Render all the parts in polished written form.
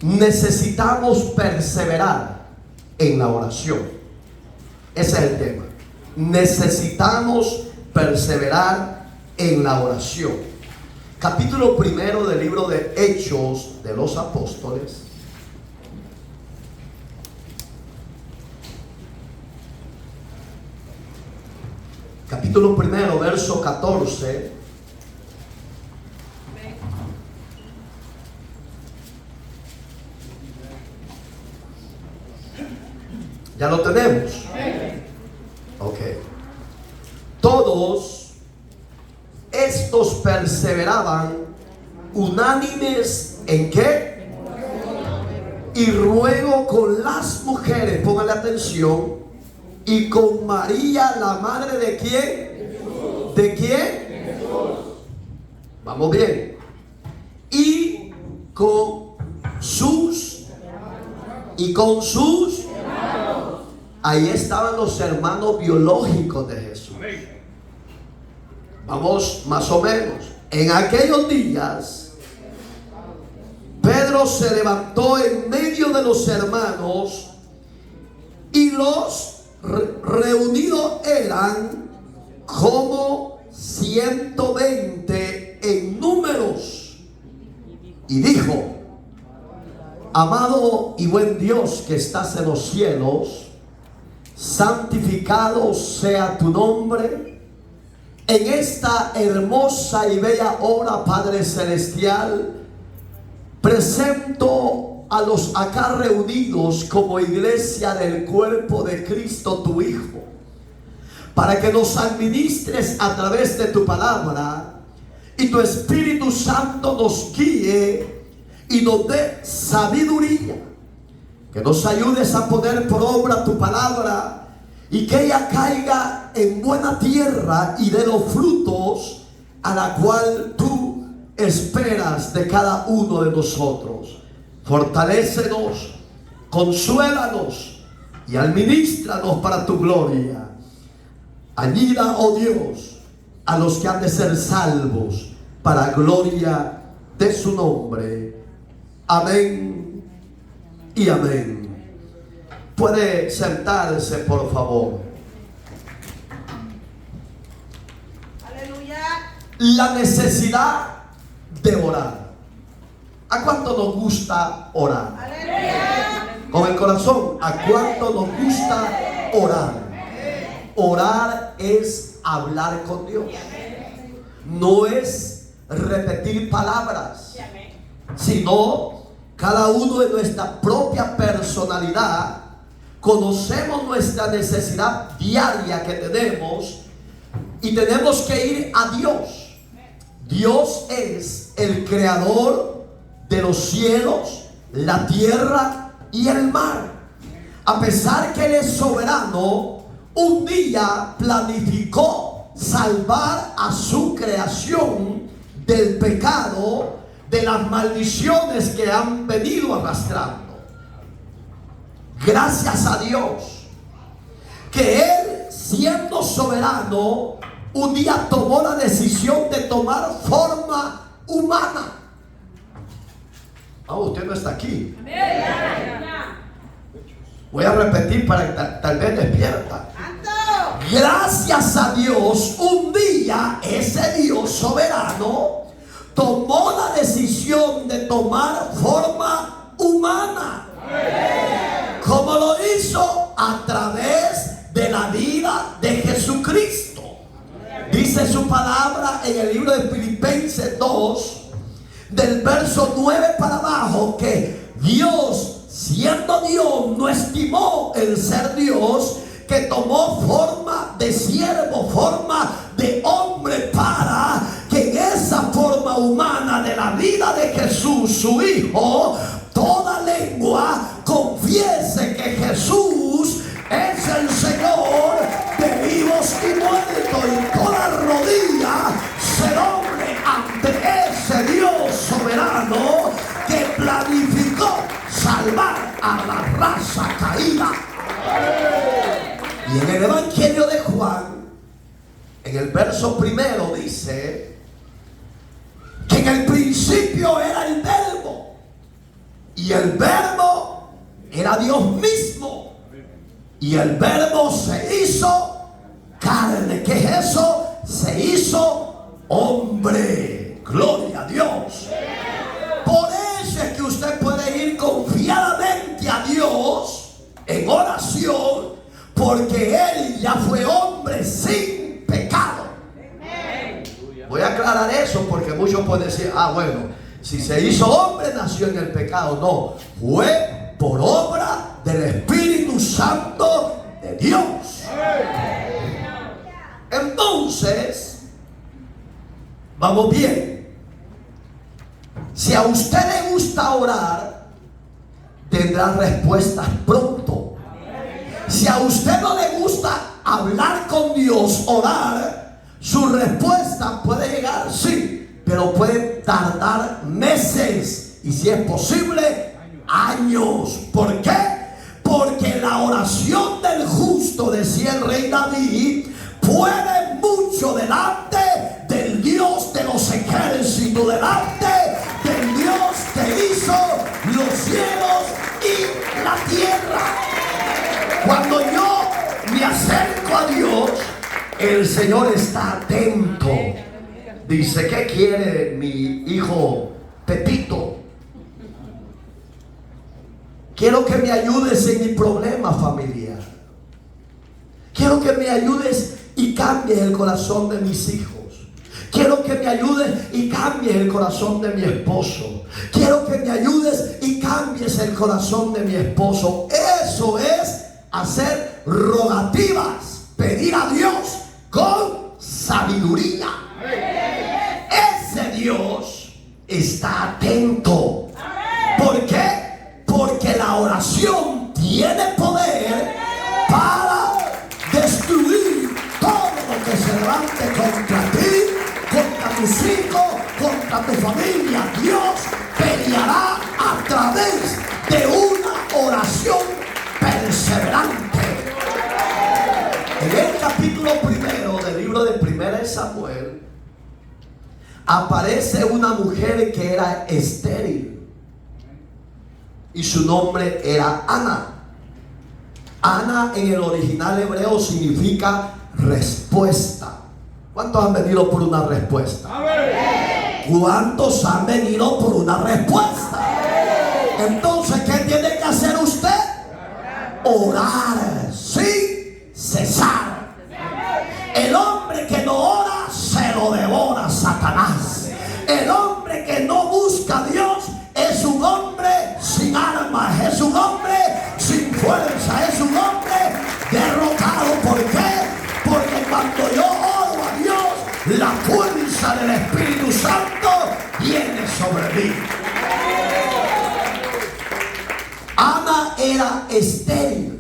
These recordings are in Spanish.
necesitamos perseverar en la oración. Ese es el tema. Necesitamos perseverar en la oración. Capítulo 1 del libro de Hechos de los Apóstoles. Capítulo 1, verso 14. ¿Ya lo tenemos? Ok. Todos estos perseveraban unánimes ¿en qué? Y ruego con las mujeres, póngale atención, y con María, la madre de quién? ¿De quién? Vamos bien. Y con sus ahí estaban los hermanos biológicos de Jesús. Vamos más o menos. En aquellos días, Pedro se levantó en medio de los hermanos y los reunidos eran como 120 en números. Y dijo: amado y buen Dios que estás en los cielos, santificado sea tu nombre. En esta hermosa y bella hora, Padre Celestial, presento a los acá reunidos como iglesia del cuerpo de Cristo tu Hijo, para que nos administres a través de tu palabra y tu Espíritu Santo nos guíe y nos dé sabiduría, que nos ayudes a poner por obra tu palabra y que ella caiga en buena tierra y dé los frutos a la cual tú esperas de cada uno de nosotros. Fortalécenos, consuélanos y administranos para tu gloria. Ayuda, oh Dios, a los que han de ser salvos para gloria de su nombre. Amén y amén. Puede sentarse, por favor. Aleluya. La necesidad de orar. ¿A cuánto nos gusta orar? Aleluya. Con el corazón, ¿a cuánto nos gusta orar? Orar es hablar con Dios. No es repetir palabras, sino cada uno de nuestra propia personalidad. Conocemos nuestra necesidad diaria que tenemos y tenemos que ir a Dios. Dios es el creador de los cielos, la tierra y el mar. A pesar que Él es soberano, un día planificó salvar a su creación del pecado, de las maldiciones que han venido arrastrando. Gracias a Dios que Él, siendo soberano, un día tomó la decisión de tomar forma humana. Usted no está aquí. Voy a repetir para que tal vez despierta. Gracias a Dios, un día ese Dios soberano tomó la decisión de tomar forma humana. ¿Cómo lo hizo? A través de la vida de Jesucristo. Dice su palabra en el libro de Filipenses 2, del verso 9 para abajo, que Dios, siendo Dios, no estimó el ser Dios, que tomó forma de siervo, forma de hombre, para que en esa forma humana de la vida de Jesús, su Hijo, toda lengua confiese que Jesús es el Señor de vivos y muertos, y toda rodilla se doble ante ese Dios soberano que planificó salvar a la raza caída. Y en el Evangelio de Juan, en el verso 1 dice que en el principio era el Verbo, y Y el verbo era Dios mismo. Y el verbo se hizo carne. ¿Qué es eso? Se hizo hombre. Gloria a Dios. Por eso es que usted puede ir confiadamente a Dios en oración, porque Él ya fue hombre sin pecado. Voy a aclarar eso porque muchos pueden decir, bueno, si se hizo hombre nació en el pecado. No, fue por obra del Espíritu Santo de Dios. Entonces, vamos bien. Si a usted le gusta orar, tendrá respuestas pronto. Si a usted no le gusta hablar con Dios, orar, su respuesta puede llegar, sí, pero puede tardar meses y, si es posible, años. ¿Por qué? Porque la oración del justo, decía el rey David, puede mucho delante del Dios de los ejércitos, delante del Dios que hizo los cielos y la tierra. Cuando yo me acerco a Dios, el Señor está atento. Dice, ¿qué quiere mi hijo Pepito? Quiero que me ayudes en mi problema familiar. Quiero que me ayudes y cambies el corazón de mis hijos. Quiero que me ayudes y cambies el corazón de mi esposo. Quiero que me ayudes y cambies el corazón de mi esposo. Eso es hacer rogativas, pedir a Dios con sabiduría. Ese Dios está atento. ¿Por qué? Porque la oración tiene poder para destruir todo lo que se levante contra ti, contra tus hijos, contra tu familia. Dios peleará a través de una oración perseverante. En el capítulo 1 del libro de 1 Samuel aparece una mujer que era estéril y su nombre era Ana. Ana en el original hebreo significa respuesta. ¿Cuántos han venido por una respuesta? ¿Cuántos han venido por una respuesta? Entonces, ¿qué tiene que hacer usted? Orar sin cesar. El hombre que no ora, se lo devora Satanás. El hombre que no busca a Dios es un hombre sin armas, es un hombre sin fuerza, es un hombre derrotado. ¿Por qué? Porque cuando yo oro a Dios, la fuerza del Espíritu Santo viene sobre mí. Ana era estéril.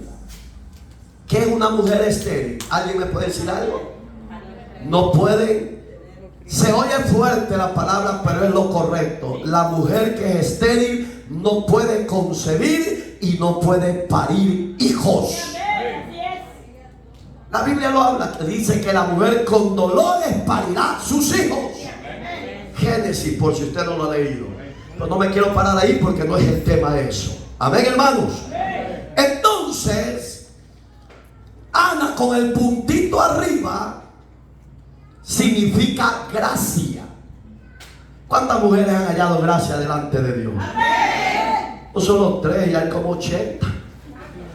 ¿Qué es una mujer estéril? ¿Alguien me puede decir algo? No puede. Se oye fuerte la palabra, pero es lo correcto. La mujer que es estéril no puede concebir y no puede parir hijos. La Biblia lo habla, dice que la mujer con dolores parirá sus hijos. Génesis, por si usted no lo ha leído. Pero no me quiero parar ahí porque no es el tema de eso. Amén, hermanos. Entonces, Ana con el puntito arriba significa gracia. ¿Cuántas mujeres han hallado gracia delante de Dios? No solo 3, ya hay como 80.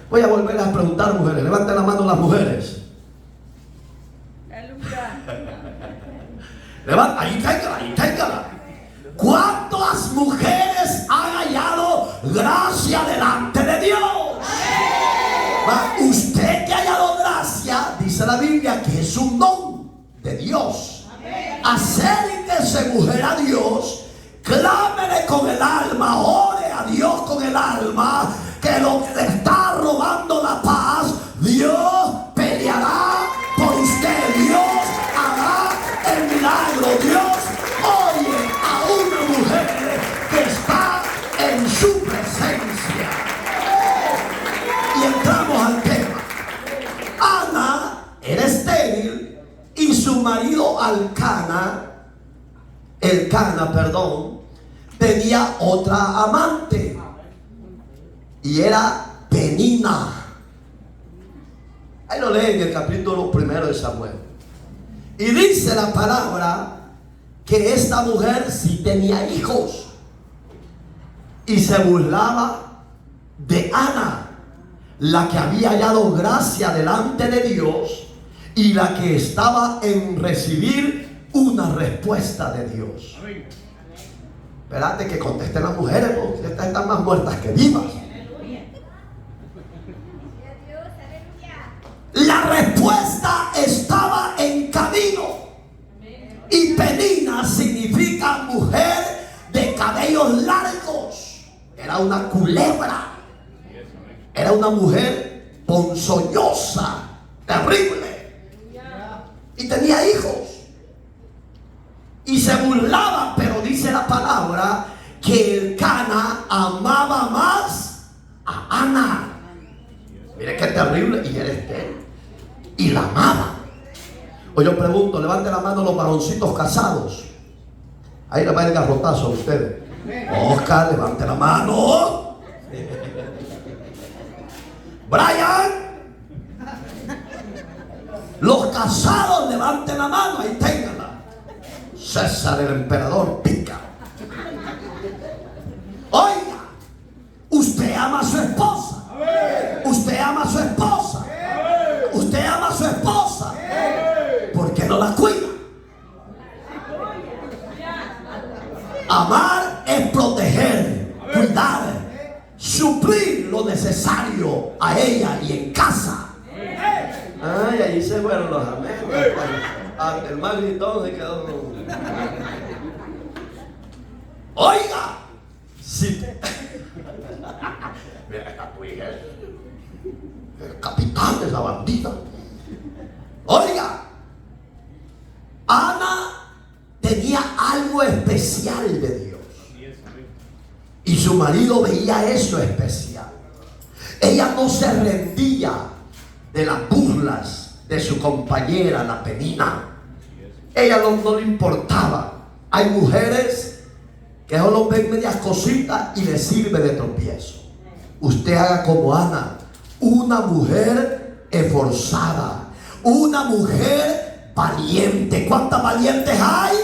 Voy a volver a preguntar, mujeres. Levanten la mano las mujeres. Levanta, ahí téngala. ¿Cuántas mujeres han hallado gracia delante de Dios? Usted que ha hallado gracia, dice la Biblia, que es un don de Dios. Acérquese, mujer, a Dios, clámele con el alma, ore a Dios con el alma, que lo que le está robando la paz, Dios peleará por usted. Dios hará el milagro. Dios oye a una mujer que está en su presencia. Y entramos al tema. Ana era estéril y su marido Elcana, tenía otra amante. y era Penina. Ahí lo leen en el capítulo 1 de Samuel. Y dice la palabra que esta mujer sí tenía hijos y se burlaba de Ana, la que había hallado gracia delante de Dios y la que estaba en recibir una respuesta de Dios. Espérate que contesten las mujeres, porque estas están más muertas que vivas. La respuesta estaba en camino. Y Penina significa mujer de cabellos largos. Era una culebra. Era una mujer ponzoñosa, terrible. Y tenía hijos. Y se burlaba, pero dice la palabra que Elcana amaba más a Ana. Mire qué terrible. Y era Esther. Y la amaba. O yo pregunto, levante la mano los varoncitos casados. Ahí le va el garrotazo a ustedes. Oscar, levante la mano. Brian. Los casados, levanten la mano. Ahí ténganla. César el emperador pica. Oiga, usted ama a su esposa. Usted ama a su esposa. Usted ama a su esposa. ¿Por qué no la cuida? Amar es proteger, cuidar, suplir lo necesario a ella y en casa. Ay, ahí se fueron los amigos. El más gritón se quedó. Oiga, si mira, esta tu hija es el capitán de esa bandida. Oiga, Ana tenía algo especial de Dios. Y su marido veía eso especial. Ella no se rendía de las burlas de su compañera, la Penina. Ella no le importaba. Hay mujeres que solo ven medias cositas y les sirve de tropiezo. Usted haga como Ana, una mujer esforzada, una mujer valiente. ¿Cuántas valientes hay?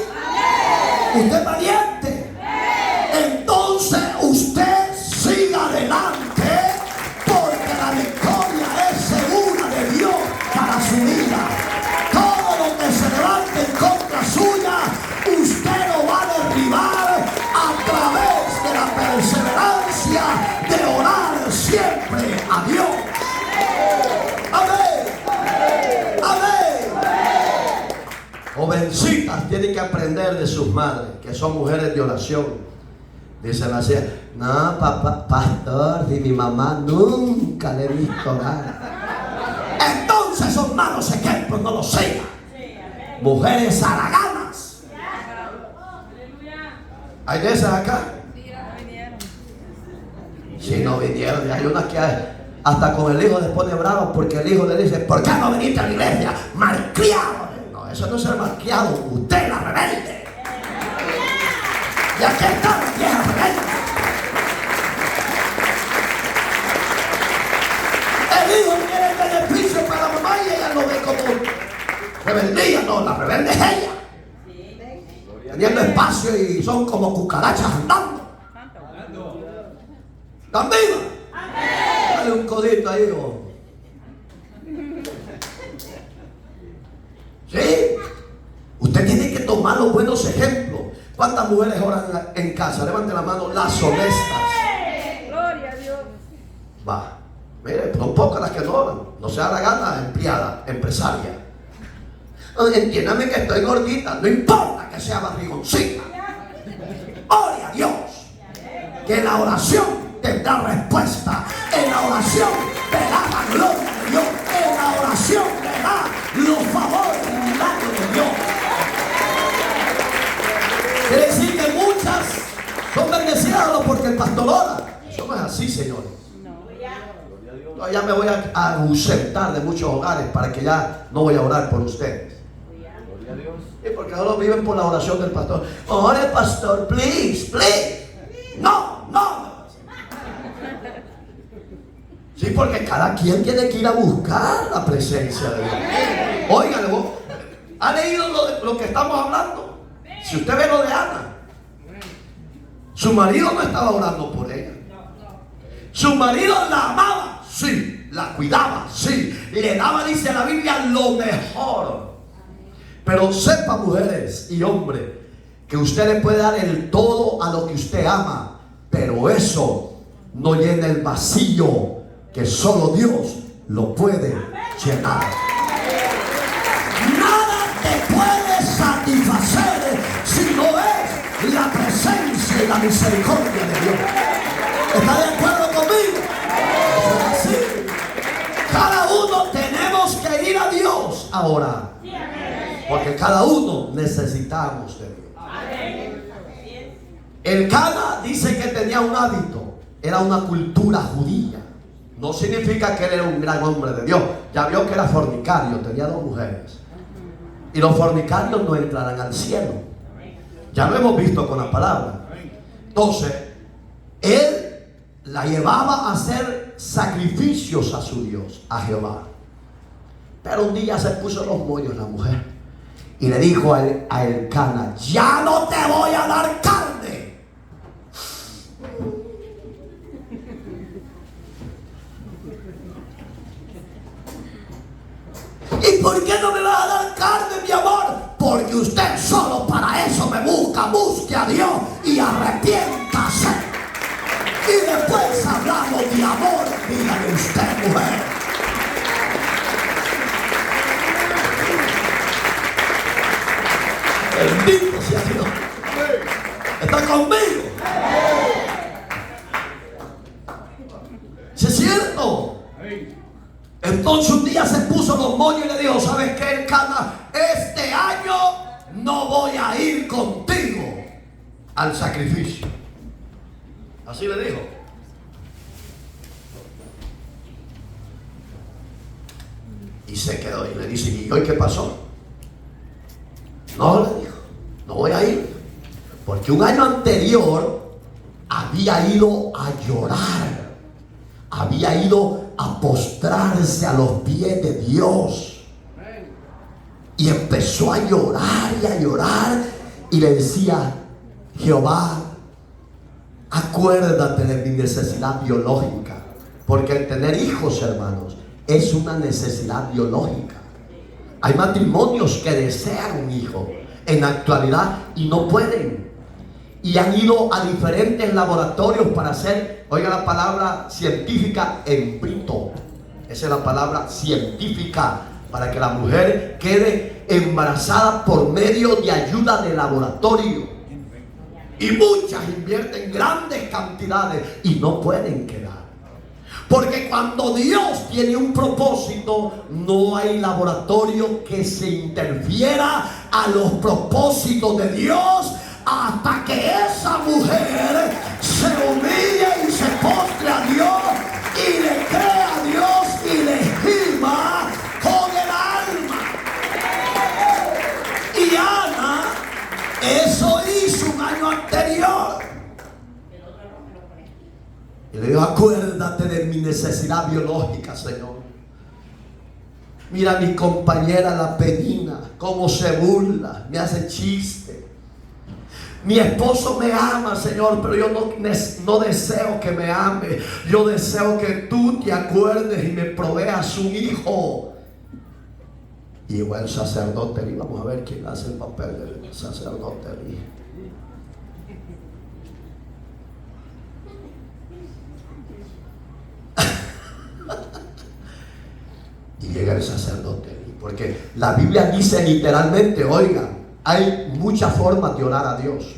¿Usted es valiente? Entonces usted siga adelante, porque la victoria es segura de Dios para su vida. Todo lo que se levante en contra suya, usted lo va a derribar a través de la perseverancia de orar siempre a Dios. Amén. Amén. Jovencitas tienen que aprender de sus madres, que son mujeres de oración. Dice la señora, no, papá, pastor, si mi mamá nunca le he visto orar. Entonces son malos ejemplos, no lo sigan. Mujeres haraganas. ¿Hay de esas acá? Si no vinieron, hay unas que hasta con el hijo les pone bravo porque el hijo le dice, ¿por qué no viniste a la iglesia? Malcriado. No, eso no es ser malcriado, usted es la rebelde. Y aquí está la vieja rebelde. El hijo quiere el beneficio para la mamá y ella lo ve como rebeldía. No, la rebelde es ella. Teniendo espacio y son como cucarachas andando. ¿Están vivas? Dale un codito ahí. ¿Sí? Usted tiene que tomar los buenos ejemplos. ¿Cuántas mujeres oran en casa? Levanten la mano, las honestas. Gloria a Dios. Va. Mire, son pocas las que no oran. No sea la gana, empleada, empresaria. Entiéndame que estoy gordita. No importa que sea barrigoncita. Ore a Dios. Que en la oración tendrá respuesta. En la oración verá la gloria de Dios. En la oración verá los favores y milagros de Dios. Quiere decir que muchas son bendecidas porque el pastor ora. Eso no es así, señores. No, ya me voy a ausentar de muchos hogares para que ya no voy a orar por ustedes. Y porque solo viven por la oración del pastor. Ore, pastor, please, please. No, no. Sí, porque cada quien tiene que ir a buscar la presencia de Dios. Óigale, vos, ¿ha leído lo que estamos hablando? Si usted ve lo de Ana, su marido no estaba orando por ella. Su marido la amaba, sí, la cuidaba, sí, le daba, dice la Biblia, lo mejor. Pero sepa, mujeres y hombres, que usted le puede dar el todo a lo que usted ama, pero eso no llena el vacío que solo Dios lo puede llenar. Nada te puede satisfacer si no es la presencia y la misericordia de Dios. ¿Está de acuerdo conmigo? Eso es así. Cada uno tenemos que ir a Dios a orar, porque cada uno necesitamos de Dios. El Cana dice que tenía un hábito, era una cultura judía. No significa que él era un gran hombre de Dios. Ya vio que era fornicario, tenía 2 mujeres. Y los fornicarios no entrarán al cielo. Ya lo hemos visto con la palabra. Entonces, él la llevaba a hacer sacrificios a su Dios, a Jehová. Pero un día se puso los mollos la mujer y le dijo a Elcana: ya no te voy a dar carne. ¿Y por qué no me vas a dar carne, mi amor? Porque usted solo para eso me busca. Busque a Dios y arrepiéntase. Y después hablamos de amor. Dígale usted, mujer. Bendito sea Dios. ¿Está conmigo? ¿Sí es cierto? Entonces un día se puso los moños y le dijo: ¿sabes qué, Elcana? Este año no voy a ir contigo al sacrificio. Así le dijo. Y se quedó y le dice: ¿y hoy qué pasó? No, le dijo, no voy a ir, porque un año anterior había ido a llorar, había ido a postrarse a los pies de Dios, y empezó a llorar y a llorar, y le decía: Jehová, acuérdate de mi necesidad biológica, porque el tener hijos, hermanos, es una necesidad biológica. Hay matrimonios que desean un hijo en la actualidad y no pueden, y han ido a diferentes laboratorios para hacer, oiga la palabra científica, embrito. Esa es la palabra científica, para que la mujer quede embarazada por medio de ayuda de laboratorio. Y muchas invierten grandes cantidades y no pueden quedar. Porque cuando Dios tiene un propósito, no hay laboratorio que se interfiera a los propósitos de Dios, hasta que esa mujer se humille y se postre a Dios y le crea a Dios y le gima con el alma. Y Ana eso hizo un año anterior. Y le digo: acuérdate de mi necesidad biológica, Señor. Mira, mi compañera la Penina, cómo se burla, me hace chiste. Mi esposo me ama, Señor, pero yo no deseo que me ame. Yo deseo que tú te acuerdes y me proveas un hijo. Y el sacerdote, y vamos a ver quién hace el papel del sacerdote. Y llega el sacerdote, porque la Biblia dice literalmente, oiga, hay muchas formas de orar a Dios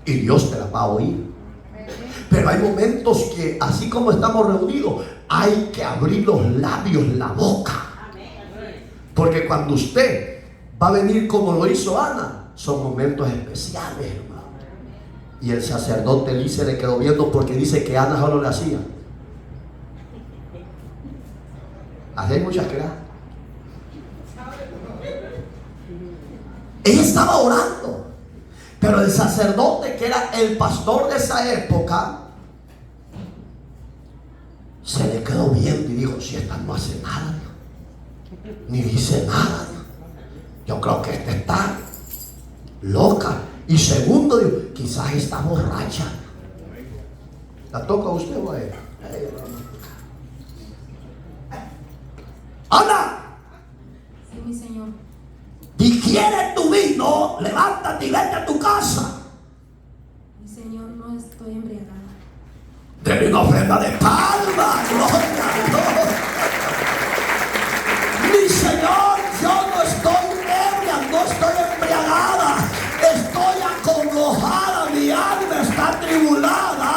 y Dios te las va a oír. Pero hay momentos que, así como estamos reunidos, hay que abrir los labios, la boca. Porque cuando usted va a venir como lo hizo Ana, son momentos especiales, hermano. Y el sacerdote Elí se le quedó viendo, porque dice que Ana solo le hacía. Así hay muchas que dan. Ella estaba orando, pero el sacerdote, que era el pastor de esa época, se le quedó viendo y dijo: si esta no hace nada, ni dice nada, yo creo que esta está loca. Y segundo, digo, quizás está borracha. ¿La toca a usted o a ella? Ana, Sí, mi Señor. si quieres tu vino, levántate y vete a tu casa. Mi Señor, no estoy embriagada. Deme una ofrenda de palma, gloria a Dios. Mi Señor, yo no estoy ebria, no estoy embriagada, estoy acongojada, mi alma está atribulada,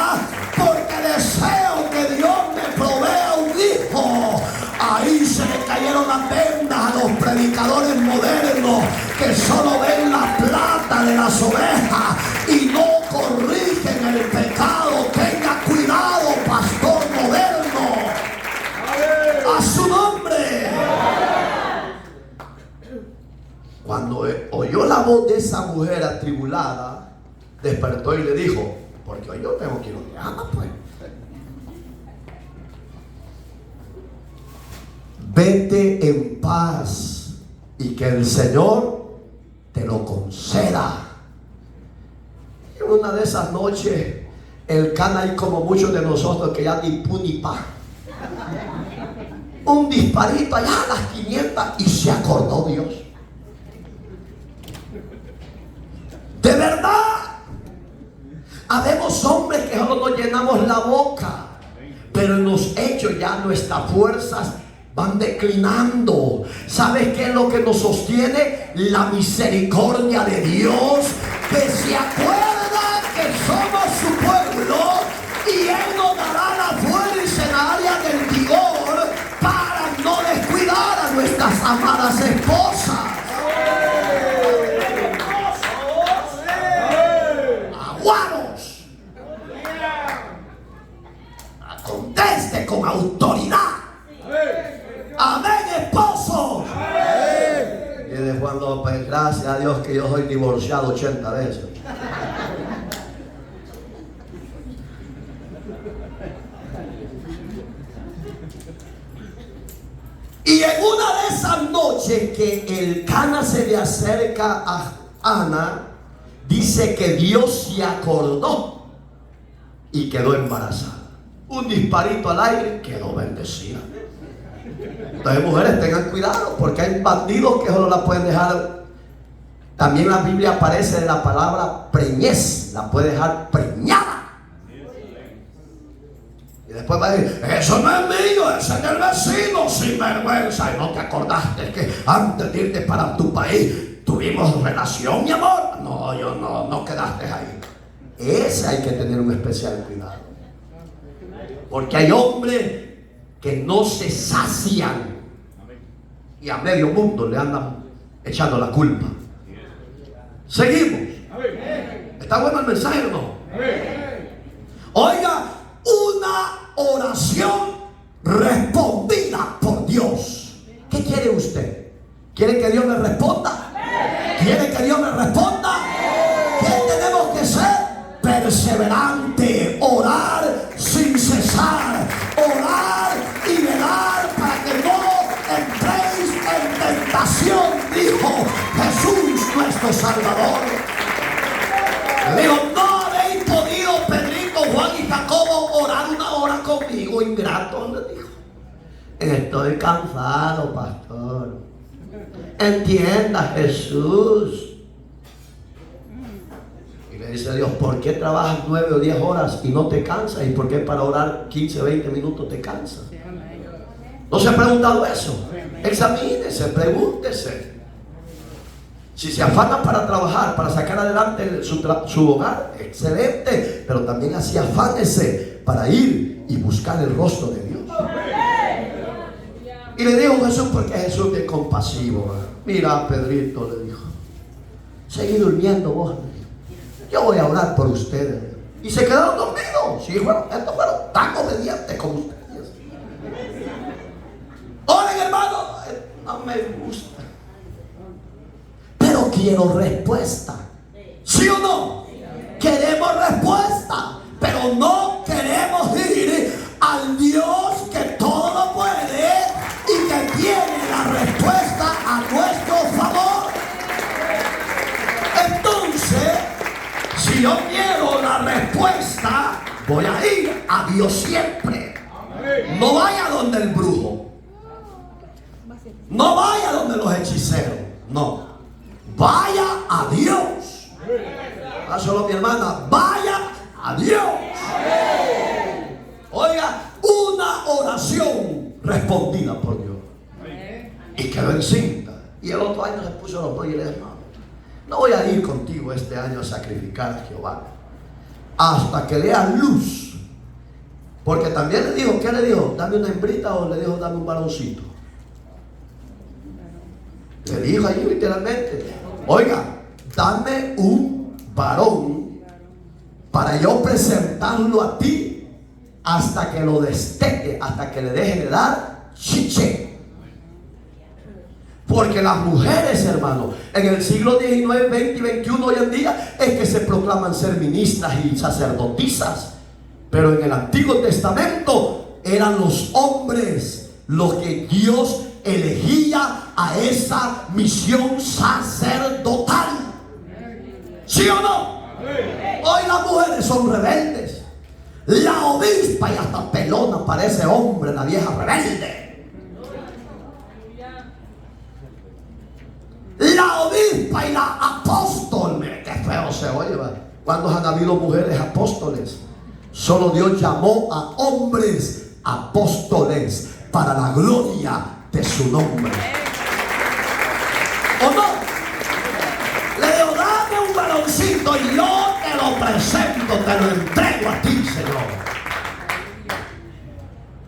porque deseo que Dios me provea un hijo. Ahí se le cayeron las vendas a los predicadores modernos que solo ven la plata de las ovejas y no corrigen el pecado. Tenga cuidado, pastor moderno. A su nombre. Cuando oyó la voz de esa mujer atribulada, despertó y le dijo: porque hoy yo tengo que ir a Ana, pues. Vete en paz y que el Señor te lo conceda. Y una de esas noches, el Cana, y como muchos de nosotros que ya ni pu ni pa, un disparito allá a las 500 y se acordó Dios. De verdad, habemos hombres que solo nos llenamos la boca, pero en los hechos ya nuestras fuerzas van declinando. ¿Sabes qué es lo que nos sostiene? La misericordia de Dios, que se acuerda que somos su pueblo y Él nos dará la fuerza en la área del vigor para no descuidar a nuestras amadas esposas. Aguaros, conteste con autoridad. Amén, esposo. Y de Juan López: gracias a Dios que yo soy divorciado 80 veces. Y en una de esas noches que el Cana se le acerca a Ana, dice que Dios se acordó y quedó embarazada. Un disparito al aire, quedó bendecida. Entonces, mujeres, tengan cuidado, porque hay bandidos que solo la pueden dejar. También en la Biblia aparece la palabra preñez, la puede dejar preñada. Y después va a decir: eso no es mío, eso es del vecino, sin vergüenza. Y no te acordaste que antes de irte para tu país tuvimos relación, mi amor. No, yo no quedaste ahí. Ese hay que tener un especial cuidado, porque hay hombres que no se sacian y a medio mundo le andan echando la culpa. Seguimos. ¿Está bueno el mensaje o no? Oiga, una oración respondida por Dios. ¿Qué quiere usted? ¿Quiere que Dios le responda? ¿Quiere que Dios le responda? ¿Qué tenemos que ser? Perseverante, orar sin cesar, orar y velar para que no entréis en tentación, dijo Jesús nuestro Salvador. Le dijo: no habéis podido, Pedrito, Juan y Jacobo, orar una hora conmigo, ingrato. Le dijo: estoy cansado, pastor. Entienda, Jesús. Dice Dios: ¿por qué trabajas 9 o 10 horas y no te cansas? ¿Y por qué para orar 15 o 20 minutos te cansas? ¿No se ha preguntado eso? Examínese, pregúntese. Si se afana para trabajar, para sacar adelante su hogar, excelente, pero también así afánese para ir y buscar el rostro de Dios. Y le dijo Jesús, porque Jesús es compasivo. Mira, Pedrito, le dijo, seguí durmiendo vos. Yo voy a orar por ustedes. Y se quedaron dormidos. Sí, estos fueron tan obedientes como ustedes. Oren, hermano, no me gusta, pero quiero respuesta. ¿Sí o no? Queremos respuesta, pero no queremos ir al Dios yo quiero la respuesta, voy a ir a Dios siempre. No vaya donde el brujo. No vaya donde los hechiceros. No. Vaya a Dios. Solo mi hermana, vaya a Dios. Oiga, una oración respondida por Dios. Y quedó encinta. Y el otro año se puso los dos y le dijo: no voy a ir contigo este año a sacrificar a Jehová hasta que dé luz. Porque también le dijo, ¿qué le dijo? ¿Dame una hembrita o le dijo dame un varoncito? Le dijo allí literalmente: oiga, dame un varón para yo presentarlo a ti hasta que lo destete, hasta que le deje de dar chiche. Porque las mujeres, hermano, en el siglo XIX, XX y XXI hoy en día es que se proclaman ser ministras y sacerdotisas. Pero en el Antiguo Testamento eran los hombres los que Dios elegía a esa misión sacerdotal. ¿Sí o no? Hoy las mujeres son rebeldes. La obispa y hasta pelona parece hombre, la vieja rebelde. La obispa y la apóstol. Mire qué feo se oye, ¿va? ¿Cuántos han habido mujeres apóstoles? Solo Dios llamó a hombres apóstoles para la gloria de su nombre. ¿O no? Le digo, dame un varoncito y yo te lo presento, te lo entrego a ti, Señor.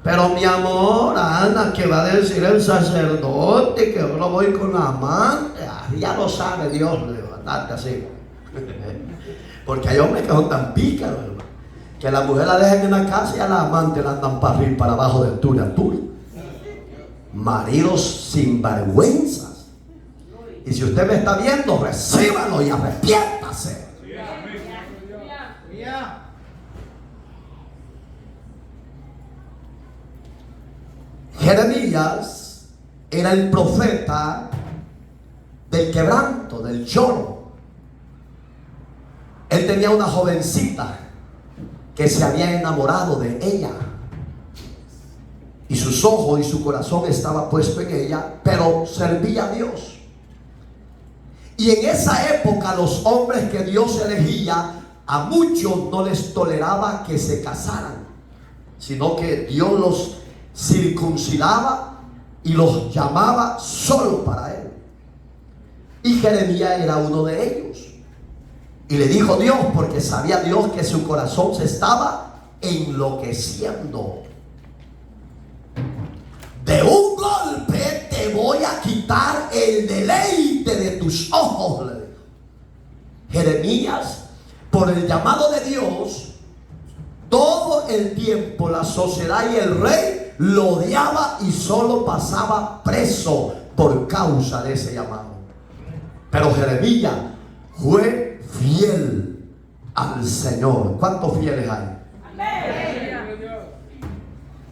Pero mi amor, Ana, ¿qué va a decir el sacerdote? Que yo no voy con la amante. Ya lo sabe Dios, le digo, andate así. Porque hay hombres que son tan pícaros, hermano, que la mujer la dejan en la casa y a la amante la andan para arriba y para abajo del tuyo a tuyo. Maridos sinvergüenzas. Y si usted me está viendo, recíbalo y arrepiéntase. Jeremías era el profeta del quebranto, del lloro. Él tenía una jovencita que se había enamorado de ella, y sus ojos y su corazón estaba puesto en ella, pero servía a Dios. Y en esa época los hombres que Dios elegía, a muchos no les toleraba que se casaran, sino que Dios los circuncidaba y los llamaba solo para él. Y Jeremías era uno de ellos. Y le dijo Dios, porque sabía Dios que su corazón se estaba enloqueciendo: de un golpe te voy a quitar el deleite de tus ojos, le dijo. Jeremías, por el llamado de Dios, todo el tiempo la sociedad y el rey lo odiaba y solo pasaba preso por causa de ese llamado. Pero Jeremías fue fiel al Señor. ¿Cuántos fieles hay? Amén.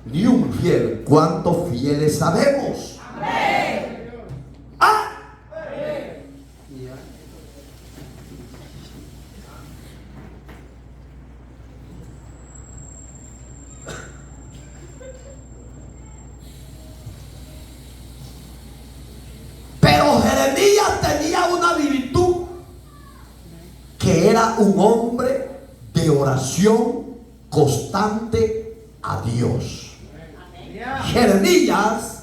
Ni un fiel. ¿Cuántos fieles sabemos? Amén. ¡Ah! Pero Jeremías tenía una virtud, que era un hombre de oración constante a Dios. Jeremías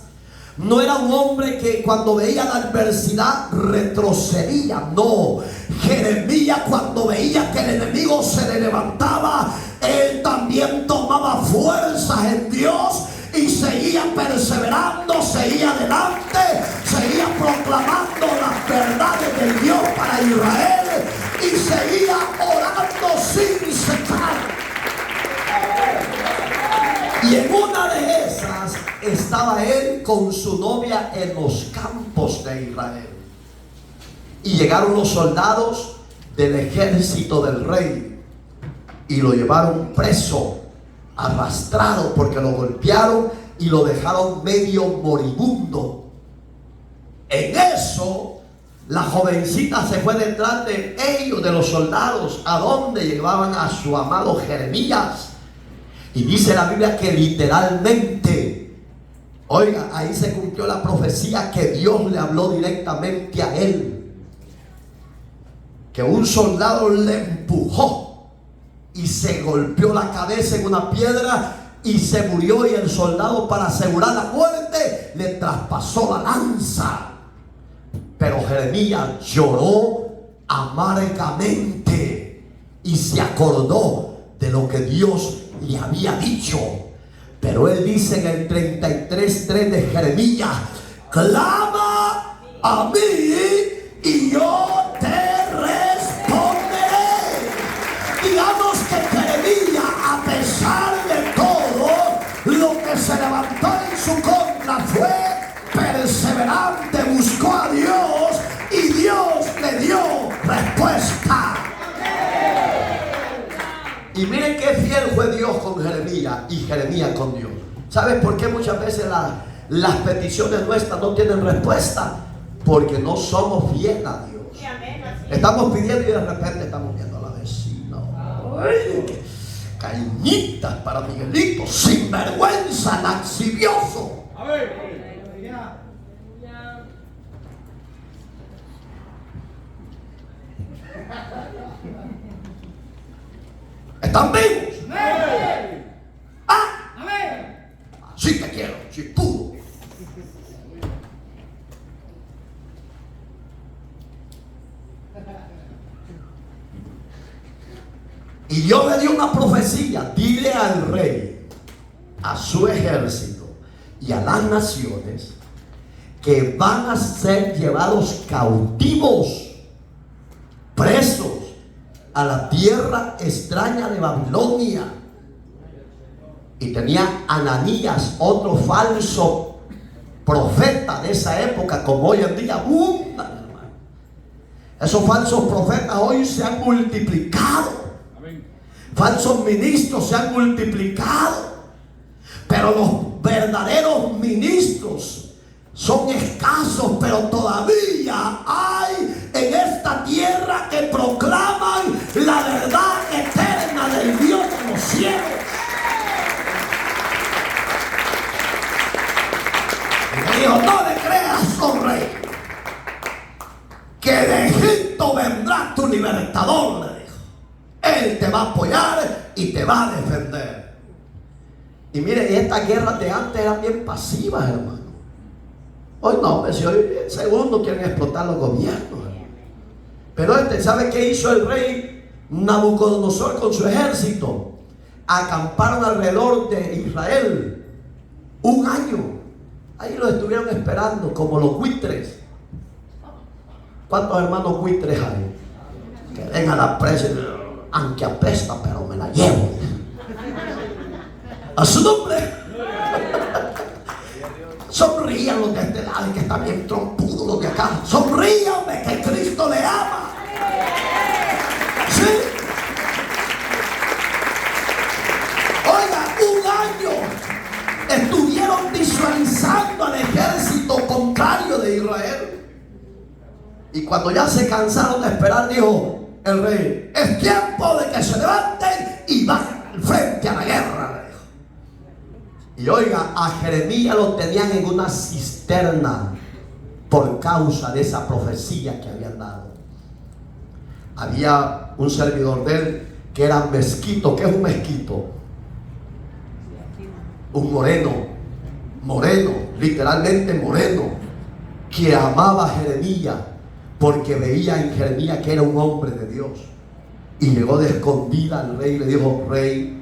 no era un hombre que cuando veía la adversidad retrocedía. No, Jeremías cuando veía que el enemigo se le levantaba, él también tomaba fuerzas en Dios y seguía perseverando, seguía adelante, seguía proclamando las verdades de Dios para Israel y seguía orando sin cesar. Y en una de esas estaba él con su novia en los campos de Israel. Y llegaron los soldados del ejército del rey y lo llevaron preso, arrastrado, porque lo golpearon y lo dejaron medio moribundo. En eso La jovencita se fue detrás de ellos, de los soldados, a donde llevaban a su amado Jeremías. Y dice la Biblia que literalmente, oiga, ahí se cumplió la profecía que Dios le habló directamente a él. Que un soldado le empujó y se golpeó la cabeza en una piedra y se murió, y el soldado, para asegurar la muerte, le traspasó la lanza. Pero Jeremías lloró amargamente y se acordó de lo que Dios le había dicho. Pero él dice en el 33:3 de Jeremías: clama a mí y yo te responderé. Digamos que Jeremías, a pesar de todo lo que se levantó en su contra, fue perseverante, buscó a Dios y Dios le dio respuesta. Y miren qué fiel fue Dios con Jeremías y Jeremías con Dios. ¿Sabes por qué muchas veces las peticiones nuestras no tienen respuesta? Porque no somos fieles a Dios. Estamos pidiendo y de repente estamos viendo a la vecina. Ay, cañitas para Miguelito, sinvergüenza, laxivioso. ¿Están vivos? ¡Ah! Sí te quiero, chipudo. Y Dios le dio una profecía: dile al rey, a su ejército y a las naciones que van a ser llevados cautivos, presos, a la tierra extraña de Babilonia. Y tenía Ananías, otro falso profeta de esa época, como hoy en día abundan, hermano. Esos falsos profetas hoy se han multiplicado. Falsos ministros se han multiplicado. Pero los verdaderos ministros son escasos, pero todavía hay en esta tierra que proclaman la verdad eterna del Dios de los cielos. Y le dijo: no le creas, oh rey, que de Egipto vendrá tu libertador, le dijo. Él te va a apoyar y te va a defender. Y mire, estas guerras de antes eran bien pasivas, hermano. Hoy no, si hoy en segundo quieren explotar los gobiernos. Pero ¿sabe qué hizo el rey Nabucodonosor con su ejército? Acamparon alrededor de Israel un año. Ahí los estuvieron esperando como los buitres. ¿Cuántos hermanos buitres hay? Que den a la presa, aunque apesta, pero me la llevo. A su nombre. Sonrían los de este lado, que están bien trompudos los de acá. Sonríanme, que Cristo le ama. Sí. Oiga, un año estuvieron visualizando al ejército contrario de Israel. Y cuando ya se cansaron de esperar, dijo el rey: es tiempo de que se levanten y vayan al frente a la guerra. Y oiga, a Jeremías lo tenían en una cisterna por causa de esa profecía que habían dado. Había un servidor de él que era mezquito. ¿Qué es un mezquito? Un moreno, literalmente moreno, que amaba a Jeremías porque veía en Jeremías que era un hombre de Dios. Y llegó de escondida al rey y le dijo: rey,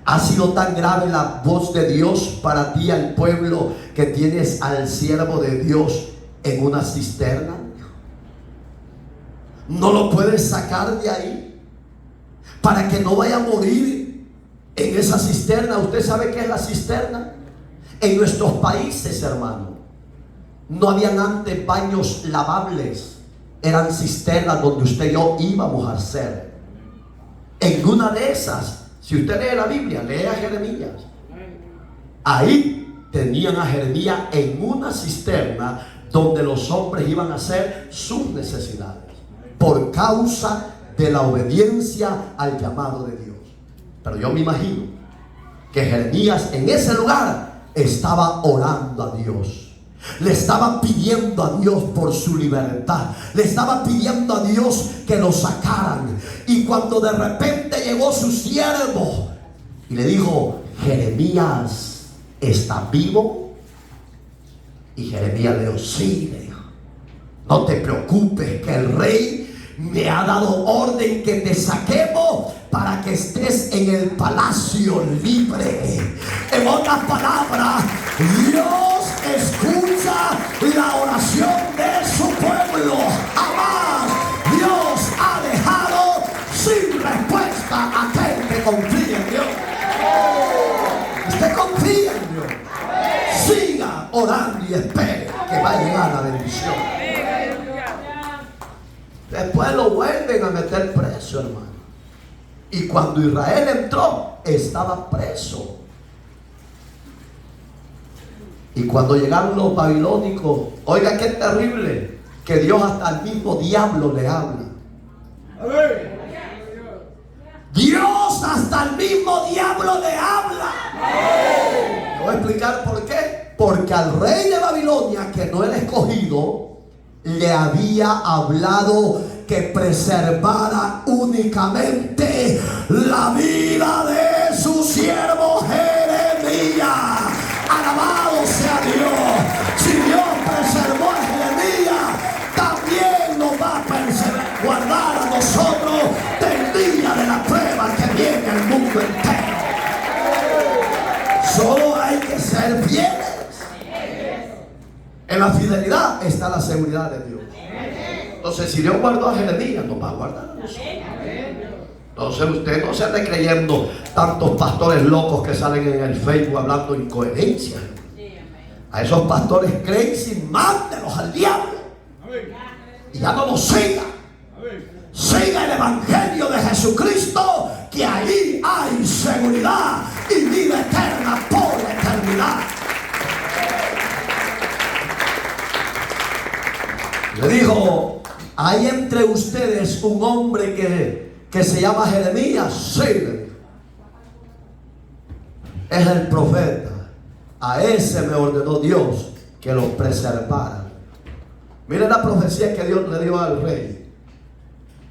¿ha sido tan grave la voz de Dios para ti, al pueblo, que tienes al siervo de Dios en una cisterna? ¿No lo puedes sacar de ahí para que no vaya a morir en esa cisterna? ¿Usted sabe qué es la cisterna? En nuestros países, hermano, no habían antes baños lavables. Eran cisternas donde usted y yo íbamos a hacer. En una de esas, si usted lee la Biblia, lee a Jeremías. Ahí tenían a Jeremías en una cisterna donde los hombres iban a hacer sus necesidades por causa de la obediencia al llamado de Dios. Pero yo me imagino que Jeremías en ese lugar estaba orando a Dios. Le estaba pidiendo a Dios por su libertad. Le estaba pidiendo a Dios que lo sacaran. Y cuando de repente llegó su siervo y le dijo: Jeremías, ¿está vivo? Y Jeremías le dijo: sí, le dijo. No te preocupes, que el rey me ha dado orden que te saquemos para que estés en el palacio libre. En otras palabras, Dios escucha la oración de su pueblo. Jamás Dios ha dejado sin respuesta a aquel que confía en Dios. Usted confía en Dios, siga orando y espere que va a llegar la bendición. Después lo vuelven a meter preso, hermano. Y cuando Israel entró, estaba preso. Y cuando llegaron los babilónicos, oiga qué terrible, que Dios hasta al mismo diablo le habla. Dios hasta al mismo diablo le habla. Le voy a explicar por qué. Porque al rey de Babilonia, que no era escogido, le había hablado que preservara únicamente la vida de su siervo Jeremías. Alabado sea Dios. Si Dios preservó a Jeremías, también nos va a guardar a nosotros del día de la prueba que viene al mundo entero. Solo hay que ser fieles. En la fidelidad está la seguridad de Dios. Entonces, si Dios guardó a Jeremías, nos va a guardar a nosotros. Entonces, usted no se ande creyendo tantos pastores locos que salen en el Facebook hablando incoherencias. A esos pastores crazy, mándelos al diablo. Y ya no los siga. Siga el evangelio de Jesucristo, que ahí hay seguridad y vida eterna por la eternidad. Le dijo: ¿hay entre ustedes un hombre que se llama Jeremías? Sí, le dijo. Es el profeta. A ese me ordenó Dios que lo preservara. Mire la profecía que Dios le dio al rey.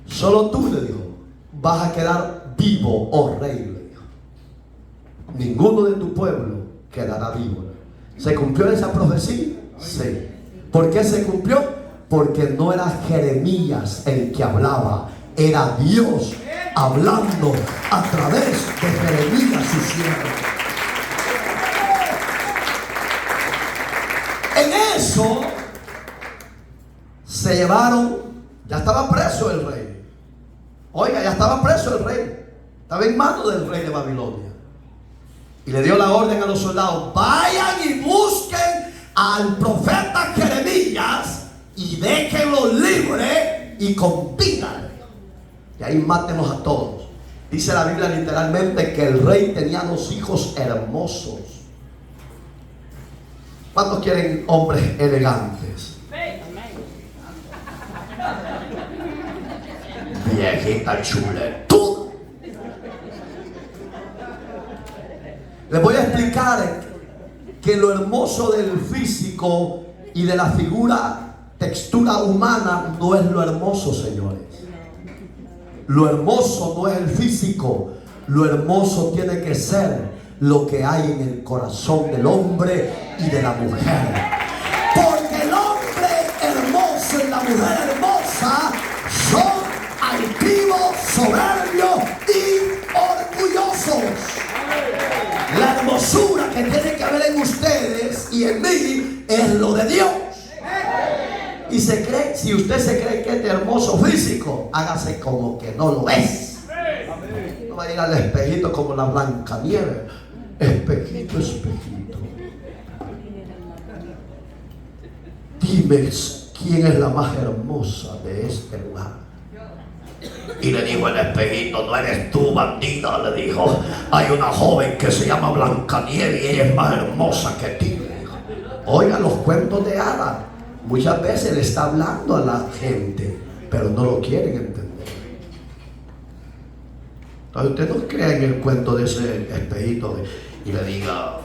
Solo tú, le dijo, vas a quedar vivo, oh rey, le dijo. Ninguno de tu pueblo quedará vivo. ¿Se cumplió esa profecía? Sí. ¿Por qué se cumplió? Porque no era Jeremías el que hablaba, era Dios hablando a través de Jeremías, su siervo. En eso se llevaron, ya estaba preso el rey. Oiga, ya estaba preso el rey, estaba en manos del rey de Babilonia. Y le dio la orden a los soldados: vayan y busquen al profeta Jeremías y déjenlo libre y con vida. Y ahí mátenlos a todos. Dice la Biblia literalmente que el rey tenía 2 hijos hermosos. ¿Cuántos quieren hombres elegantes? Viejita chuletuda. Les voy a explicar que lo hermoso del físico y de la figura, textura humana, no es lo hermoso, señores. Lo hermoso no es el físico. Lo hermoso tiene que ser lo que hay en el corazón del hombre y de la mujer. Porque el hombre hermoso y la mujer hermosa son altivos, soberbios y orgullosos. La hermosura que tiene que haber en ustedes y en mí es lo de Dios. Y se cree, si usted se cree que es de hermoso físico, hágase como que no lo es. No va a ir al espejito como la Blancanieves. Espejito, espejito, dime quién es la más hermosa de este lugar. Y le dijo el espejito: no eres tú, bandida. Le dijo: hay una joven que se llama Blancanieves y ella es más hermosa que ti. Le dijo: oiga los cuentos de hadas. Muchas veces le está hablando a la gente, pero no lo quieren entender. Entonces usted no cree en el cuento de ese espejito y le diga: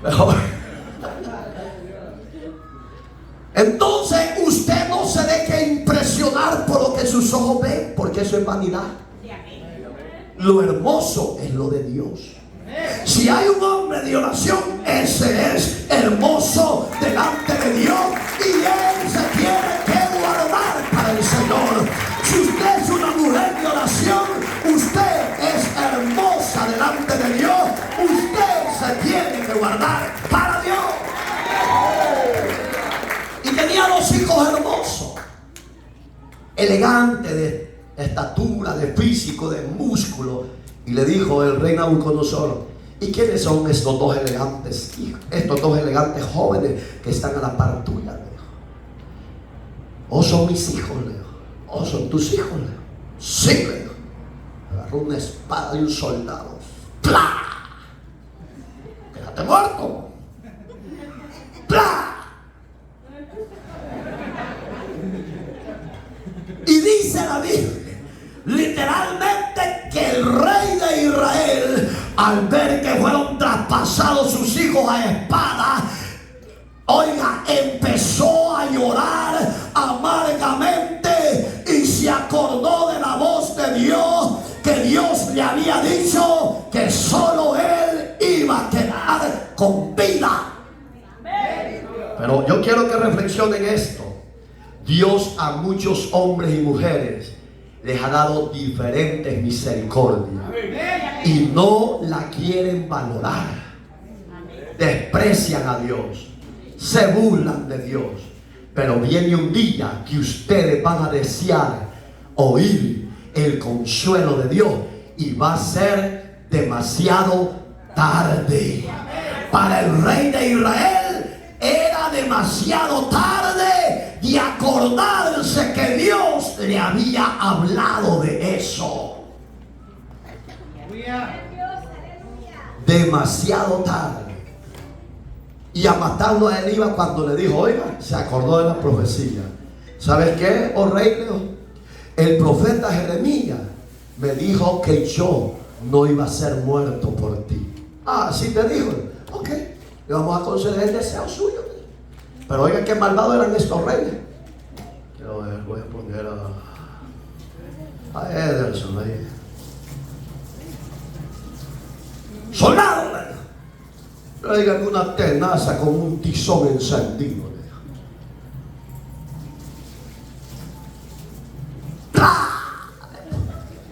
mejor. Entonces usted no se deje impresionar por lo que sus ojos ven, porque eso es vanidad. Lo hermoso es lo de Dios. Si hay un hombre de oración, ese es hermoso delante de Dios, y él se tiene que guardar para el Señor. Si usted es una mujer de oración, usted es hermosa delante de Dios. Usted se tiene que guardar para Dios. Y tenía dos hijos hermosos, elegantes, de estatura, de físico, de músculo. Y le dijo el rey Nabucodonosor: ¿y quiénes son estos dos elegantes hijos, estos dos elegantes jóvenes que están a la par tuya? Le dijo: oh, son mis hijos. Le dijo: oh, son tus hijos. Le dijo: sí. Le dijo. Agarró una espada de un soldado. ¡Pla! Quédate muerto. ¡Pla! Y dice la Biblia, literalmente, que el rey de Israel, al ver que fueron traspasados sus hijos a espada, oiga, empezó a llorar amargamente y se acordó de la voz de Dios, que Dios le había dicho que solo él iba a quedar con vida. Pero yo quiero que reflexionen esto. Dios a muchos hombres y mujeres les ha dado diferentes misericordias y no la quieren valorar. Desprecian a Dios, se burlan de Dios. Pero viene un día que ustedes van a desear oír el consuelo de Dios, y va a ser demasiado tarde. Para el rey de Israel era demasiado tarde de acordarse que Dios le había hablado de eso. Demasiado tarde. Y a matarlo a él iba cuando le dijo: oiga, se acordó de la profecía. ¿Sabes qué, oh rey? El profeta Jeremías me dijo que yo no iba a ser muerto por ti. Ah, sí te dijo. Ok, le vamos a conceder el deseo suyo. Pero oiga, qué malvados eran estos reyes. Quiero ver, voy a poner a Ederson ahí. Soldado, traigan una tenaza con un tizón encendido.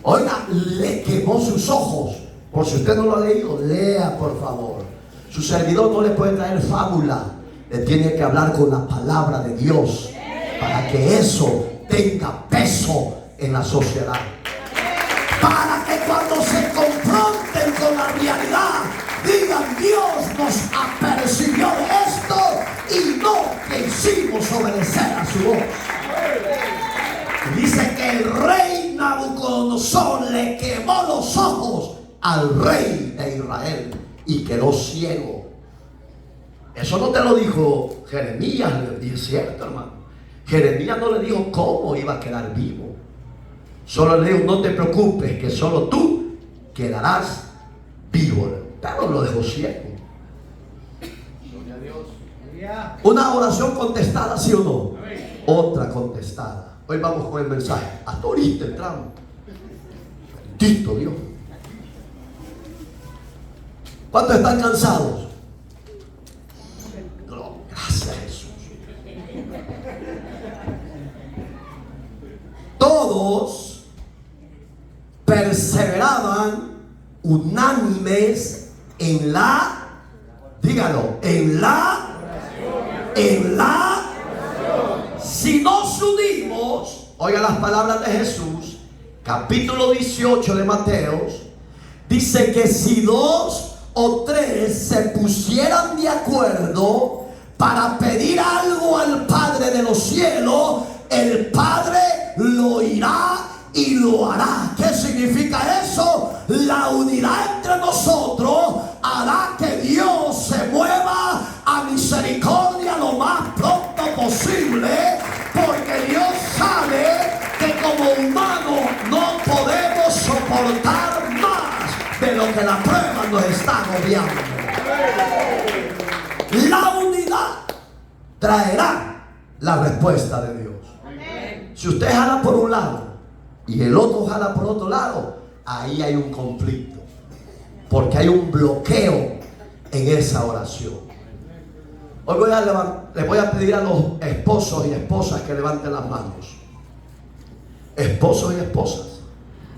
Oiga, le quemó sus ojos. Por si usted no lo ha leído, lea por favor. Su servidor no le puede traer fábula, le tiene que hablar con la palabra de Dios, para que eso tenga peso en la sociedad, para que cuando se confronten con la realidad digan: Dios nos apercibió de esto y no que hicimos obedecer a su voz. Y dice que el rey Nabucodonosor le quemó los ojos al rey de Israel y quedó ciego. Eso no te lo dijo Jeremías, es cierto, hermano. Jeremías no le dijo cómo iba a quedar vivo. Solo le dijo: no te preocupes, que solo tú quedarás vivo. Pero lo dejó ciego. Una oración contestada, ¿sí o no? Otra contestada. Hoy vamos con el mensaje. Hasta ahorita entramos. Bendito Dios. ¿Cuántos están cansados? Gracias, Jesús. Todos perseveraban unánimes en la, dígalo, si nos unimos, oiga las palabras de Jesús, capítulo 18 de Mateos, dice que si 2 o 3 se pusieran de acuerdo para pedir algo al Padre de los cielos, el Padre lo irá y lo hará. ¿Qué significa eso? La unidad entre nosotros hará que Dios se mueva a misericordia lo más pronto posible, porque Dios sabe que como humanos no podemos soportar más de lo que la prueba nos está agobiando. La unidad traerá la respuesta de Dios. Si usted jala por un lado y el otro jala por otro lado, ahí hay un conflicto, porque hay un bloqueo en esa oración. Hoy le voy a pedir a los esposos y esposas que levanten las manos. Esposos y esposas,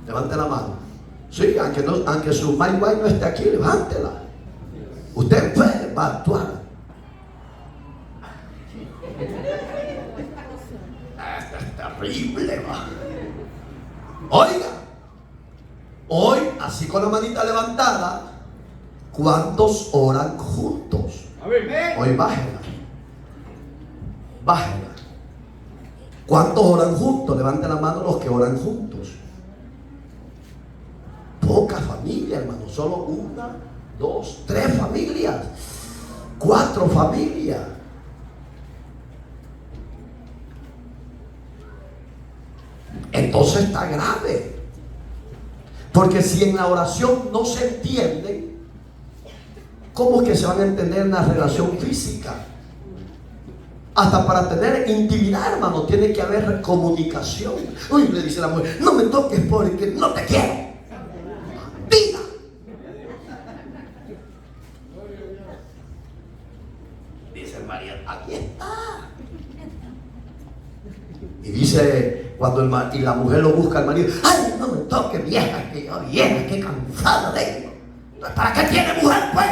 levanten la mano. Sí, aunque su my wife no esté aquí, levántela. Usted puede, va a actuar. Esto es terrible, va. Oiga, hoy, así con la manita levantada, ¿cuántos oran juntos? Hoy bájela. Bájela. ¿Cuántos oran juntos? Levanten la mano los que oran juntos. Poca familia, hermano. Solo 1, 2, 3 familias. 4 familias. Entonces está grave. Porque si en la oración no se entienden, ¿cómo es que se van a entender en la relación física? Hasta para tener intimidad, hermano, tiene que haber comunicación. Uy, le dice la mujer, no me toques porque no te quiero. Diga. Dice María, aquí está. Y dice, cuando y la mujer lo busca al marido, ay, no me toques, vieja, que yo vieja, que cansada de ello. ¿Para qué tiene mujer, pues?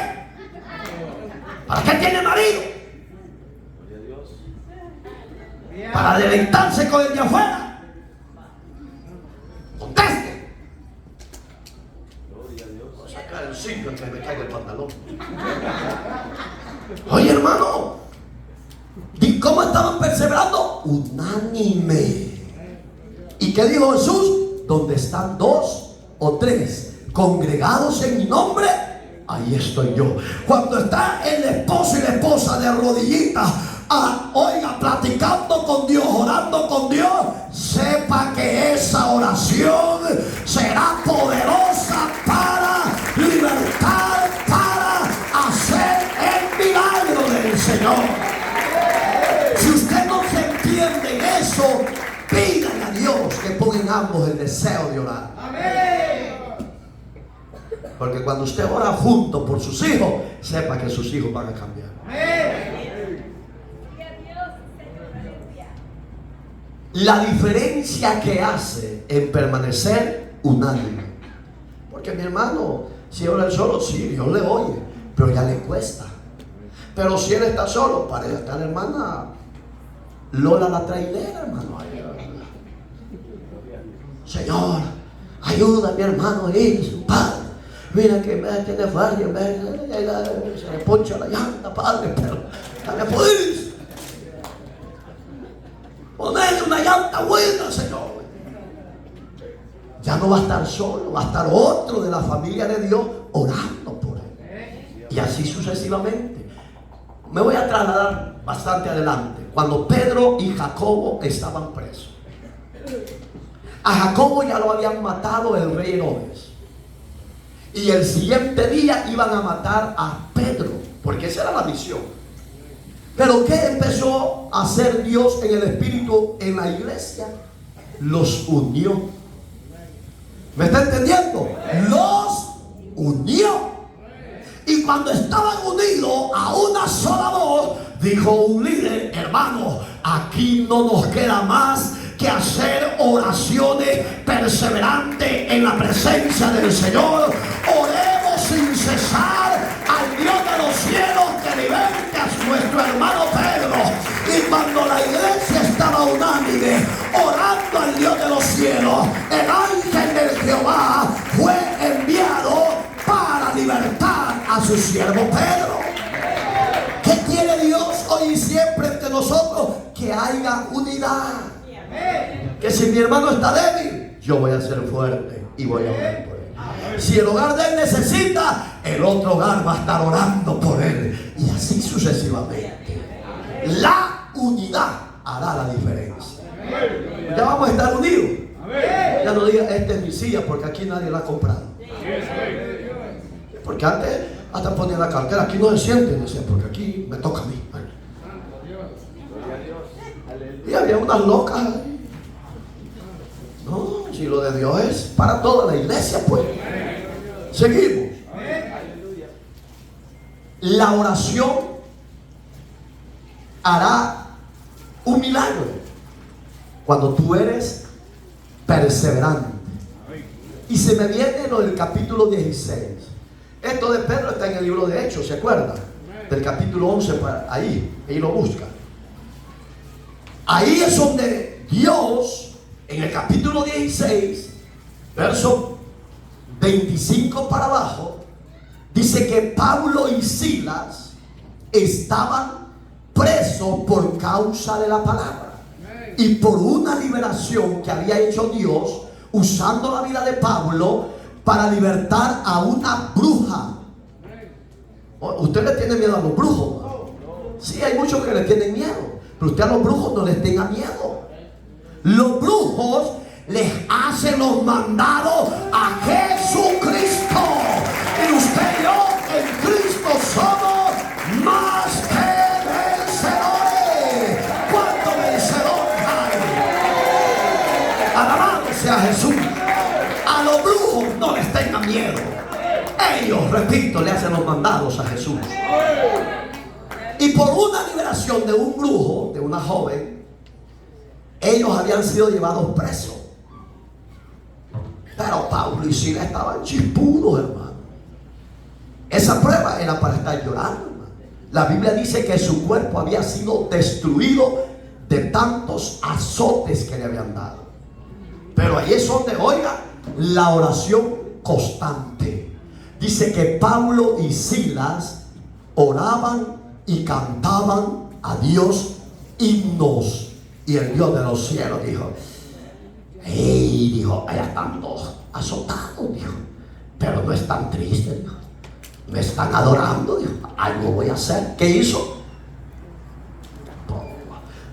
¿Para qué tiene marido? Para deleitarse con el de afuera. Conteste. Voy a sacar el cinto que me caiga el pantalón. Oye, hermano, ¿y cómo estaban perseverando? Unánime. ¿Y qué dijo Jesús? Donde están 2 o 3 congregados en mi nombre, ahí estoy yo. Cuando está el esposo y la esposa de rodillitas, oiga, platicando con Dios, orando con Dios, sepa que esa oración será poderosa para libertar, para hacer el milagro del Señor. Si usted no se entiende en eso, pídale a Dios que ponga en ambos el deseo de orar. Porque cuando usted ora junto por sus hijos, sepa que sus hijos van a cambiar. La diferencia que hace en permanecer unánime. Porque mi hermano, si ora él solo, sí, Dios le oye, pero ya le cuesta. Pero si él está solo, para estar la hermana Lola la trailera, hermano. Señor, ayuda a mi hermano y su padre. Mira que me tiene falla, se le poncha la llanta, padre, pero dale pues. Ponerle una llanta buena, Señor. Ya no va a estar solo, va a estar otro de la familia de Dios orando por él. Y así sucesivamente. Me voy a trasladar bastante adelante. Cuando Pedro y Jacobo estaban presos. A Jacobo ya lo habían matado el rey Herodes. Y el siguiente día iban a matar a Pedro, porque esa era la misión. Pero ¿qué empezó a hacer Dios en el Espíritu en la iglesia? Los unió. ¿Me está entendiendo? Los unió. Y cuando estaban unidos a una sola voz, dijo un líder, hermano, aquí no nos queda más que hacer oraciones perseverantes en la presencia del Señor. Oremos sin cesar al Dios de los cielos que liberte a nuestro hermano Pedro. Y cuando la iglesia estaba unánime orando al Dios de los cielos, el ángel del Jehová fue enviado para libertar a su siervo Pedro. ¿Qué quiere Dios hoy y siempre entre nosotros? Que haya unidad. Que si mi hermano está débil, yo voy a ser fuerte y voy a orar por él. Si el hogar de él necesita, el otro hogar va a estar orando por él. Y así sucesivamente. La unidad hará la diferencia. Ya vamos a estar unidos. Ya no diga, esta es mi silla, porque aquí nadie la ha comprado. Porque antes hasta ponía la cartera, aquí no se sienten, decía, porque aquí me toca a mí. Y había unas locas ahí. No, si lo de Dios es para toda la iglesia, pues. Seguimos. La oración hará un milagro cuando tú eres perseverante. Y se me viene lo del capítulo 16. Esto de Pedro está en el libro de Hechos, ¿se acuerdan? Del capítulo 11, ahí lo busca. Ahí es donde Dios, en el capítulo 16, verso 25 para abajo, dice que Pablo y Silas estaban presos por causa de la palabra y por una liberación que había hecho Dios usando la vida de Pablo para libertar a una bruja. ¿Usted le tiene miedo a los brujos? Sí, hay muchos que le tienen miedo, pero usted a los brujos no les tenga miedo. Los brujos les hacen los mandados a Jesucristo. Y usted y yo en Cristo somos más que vencedores. ¿Cuánto vencedor hay? Alabado sea Jesús. A los brujos no les tengan miedo. Ellos, repito, le hacen los mandados a Jesús. Y por una liberación de un brujo, de una joven, ellos habían sido llevados presos. Pero Pablo y Silas estaban chispudos, hermano. Esa prueba era para estar llorando, hermano. La Biblia dice que su cuerpo había sido destruido de tantos azotes que le habían dado. Pero ahí es donde, oiga, la oración constante. Dice que Pablo y Silas oraban y cantaban a Dios himnos. Y el Dios de los cielos dijo, hey, dijo, allá están todos azotados, dijo, pero no están tristes, dijo, me están adorando, dijo, algo voy a hacer. ¿Qué hizo?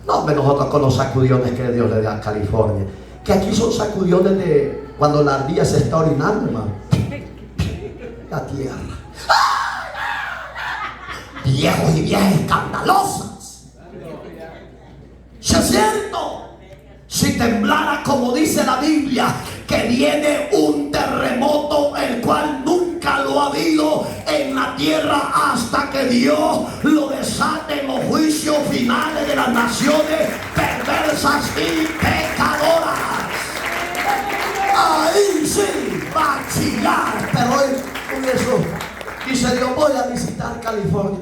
No, nosotros con los sacudiones que Dios le da a California, que aquí son sacudiones de cuando la ardilla se está orinando, hermano. La tierra. Viejos y viejas escandalosas. Si es cierto, si temblara como dice la Biblia, que viene un terremoto el cual nunca lo ha habido en la tierra hasta que Dios lo desate en los juicios finales de las naciones perversas y pecadoras. Ahí sí va a chillar. Pero hoy con eso dice Dios, voy a visitar California.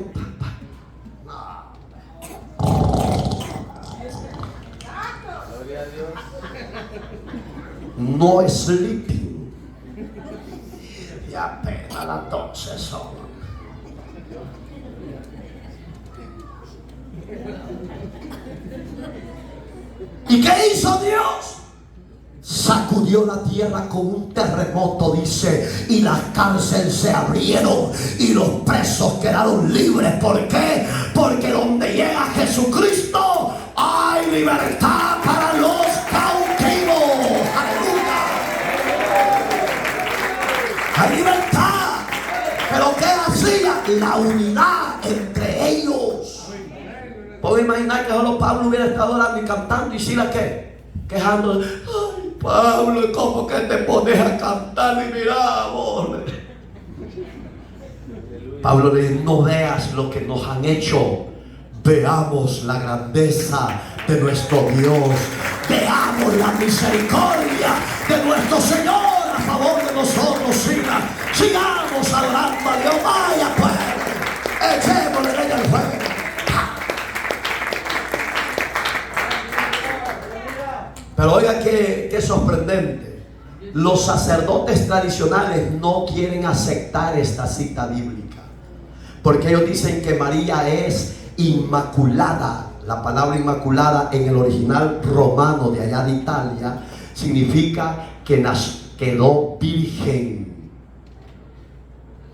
No sleeping. Y apenas las 12 son. ¿Y qué hizo Dios? Sacudió la tierra con un terremoto, dice, y las cárceles se abrieron y los presos quedaron libres. ¿Por qué? Porque donde llega Jesucristo hay libertad para los cautivos. ¡Aleluya! Hay libertad. ¿Pero qué hacía? La unidad entre ellos. Puedo imaginar que solo Pablo hubiera estado orando y cantando y Silas ¿qué? Quejando. Ay, Pablo, ¿cómo que te pones a cantar y miramos? Pablo le dice, no veas lo que nos han hecho, veamos la grandeza de nuestro Dios, veamos la misericordia de nuestro Señor a favor de nosotros. Sigamos adorando a Dios. Vaya pues, echémosle leña al fuego. Pero oiga qué sorprendente. Los sacerdotes tradicionales no quieren aceptar esta cita bíblica, porque ellos dicen que María es inmaculada. La palabra inmaculada en el original romano de allá de Italia significa que quedó virgen.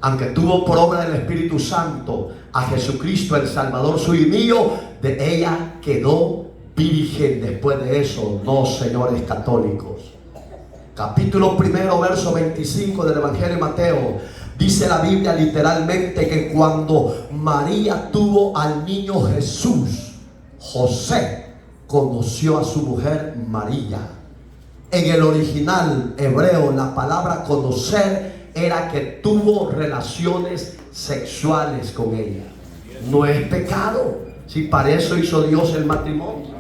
aunque tuvo por obra del Espíritu Santo a Jesucristo el Salvador suyo y mío, de ella quedó virgen después de eso. No, señores católicos. Capítulo 1, verso 25 del Evangelio de Mateo. Dice la Biblia literalmente que cuando María tuvo al niño Jesús, José conoció a su mujer María. En el original hebreo, la palabra conocer era que tuvo relaciones sexuales con ella. No es pecado, si para eso hizo Dios el matrimonio.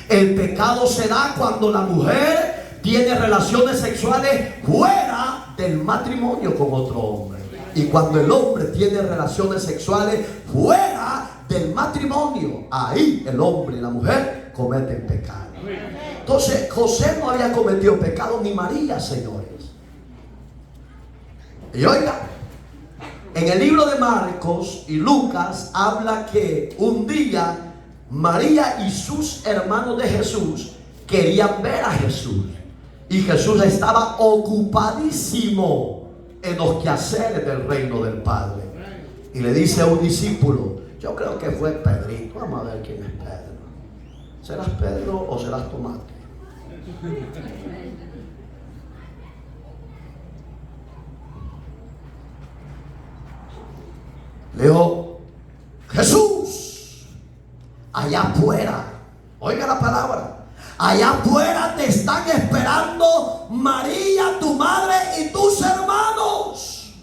El pecado se da cuando la mujer tiene relaciones sexuales fuera del matrimonio con otro hombre, y cuando el hombre tiene relaciones sexuales fuera del matrimonio, ahí el hombre y la mujer cometen pecado. Entonces José no había cometido pecado, ni María, señores. Y oiga, en el libro de Marcos y Lucas habla que un día María y sus hermanos de Jesús querían ver a Jesús, y Jesús estaba ocupadísimo en los quehaceres del reino del Padre. Y le dice a un discípulo, yo creo que fue Pedrito, vamos a ver quién es Pedro. ¿Serás Pedro o serás Tomate? Le dijo, Jesús, allá afuera, oiga la palabra, allá afuera te están esperando María, tu madre y tus hermanos.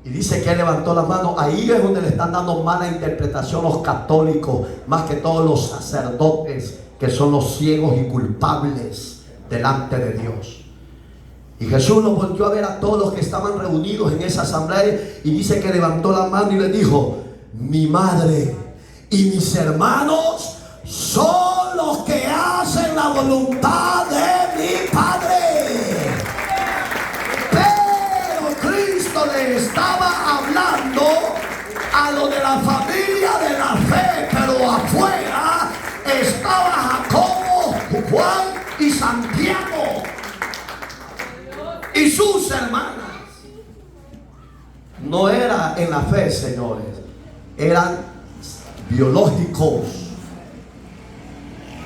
Y dice que levantó las manos. Ahí es donde le están dando mala interpretación los católicos, más que todos los sacerdotes, que son los ciegos y culpables delante de Dios. Y Jesús los volvió a ver a todos los que estaban reunidos en esa asamblea, y dice que levantó la mano y les dijo, mi madre y mis hermanos son los que hacen la voluntad de mi Padre. Pero Cristo le estaba hablando a lo de la familia de la fe, pero afuera estaba Jacobo, Juan y Santiago y sus hermanas. No era en la fe, señores, eran biológicos.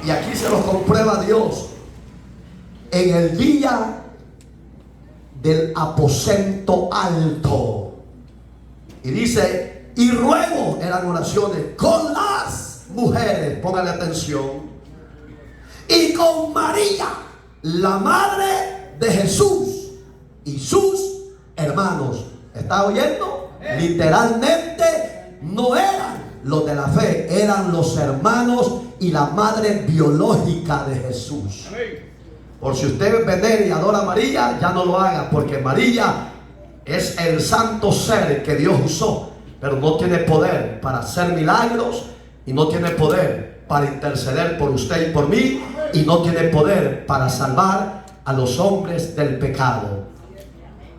Y aquí se los comprueba Dios. En el día del aposento alto, y dice, y ruego, eran oraciones con las mujeres, póngale atención, y con María, la madre de Jesús, y sus hermanos. ¿Está oyendo? Literalmente no eran los de la fe, eran los hermanos y la madre biológica de Jesús. Por si usted venera y adora a María, ya no lo haga, porque María es el santo ser que Dios usó, pero no tiene poder para hacer milagros, y no tiene poder para interceder por usted y por mí, y no tiene poder para salvar a los hombres del pecado.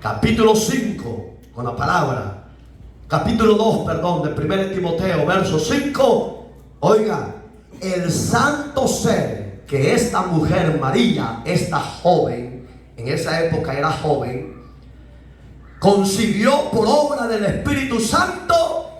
Capítulo 5, con la palabra, capítulo 2, perdón, de 1 Timoteo, verso 5. Oiga, el santo ser que esta mujer María, esta joven, en esa época era joven, concibió por obra del Espíritu Santo,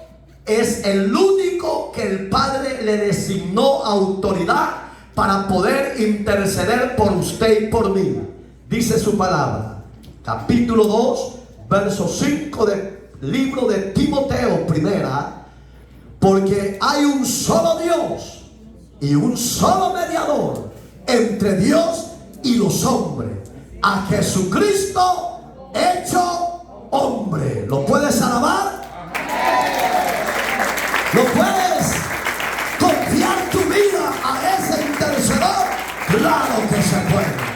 es el único que el Padre le designó autoridad para poder interceder por usted y por mí. Dice su palabra, capítulo 2, verso 5 del libro de Timoteo, primera, porque hay un solo Dios y un solo mediador entre Dios y los hombres, a Jesucristo hecho hombre. ¿Lo puedes alabar? ¿Lo puedes confiar tu vida a ese intercedor? Claro que se puede.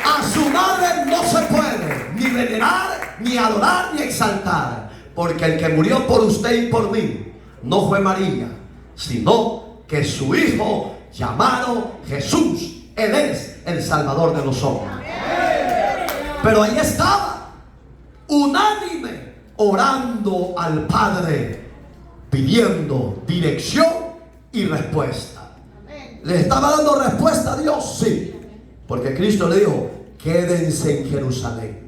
A su madre no se puede ni venerar, ni adorar, ni exaltar, porque el que murió por usted y por mí no fue María, sino que su hijo llamado Jesús. Él es el Salvador de los hombres. Pero ahí estaba, unánime, orando al Padre, pidiendo dirección y respuesta. ¿Le estaba dando respuesta a Dios? Sí, porque Cristo le dijo, quédense en Jerusalén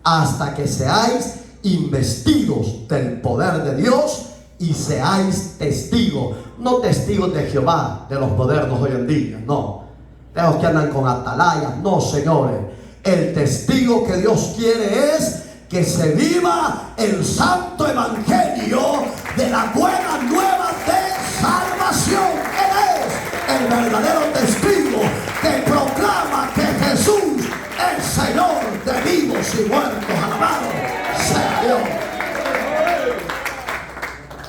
hasta que seáis investidos del poder de Dios y seáis testigos. No testigos de Jehová, de los modernos hoy en día, no. De los que andan con atalayas, no, señores. El testigo que Dios quiere es que se viva el santo evangelio de la buena nueva de salvación. Él es el verdadero testigo que proclama que Jesús es Señor de vivos y muertos. Alabado sea Dios.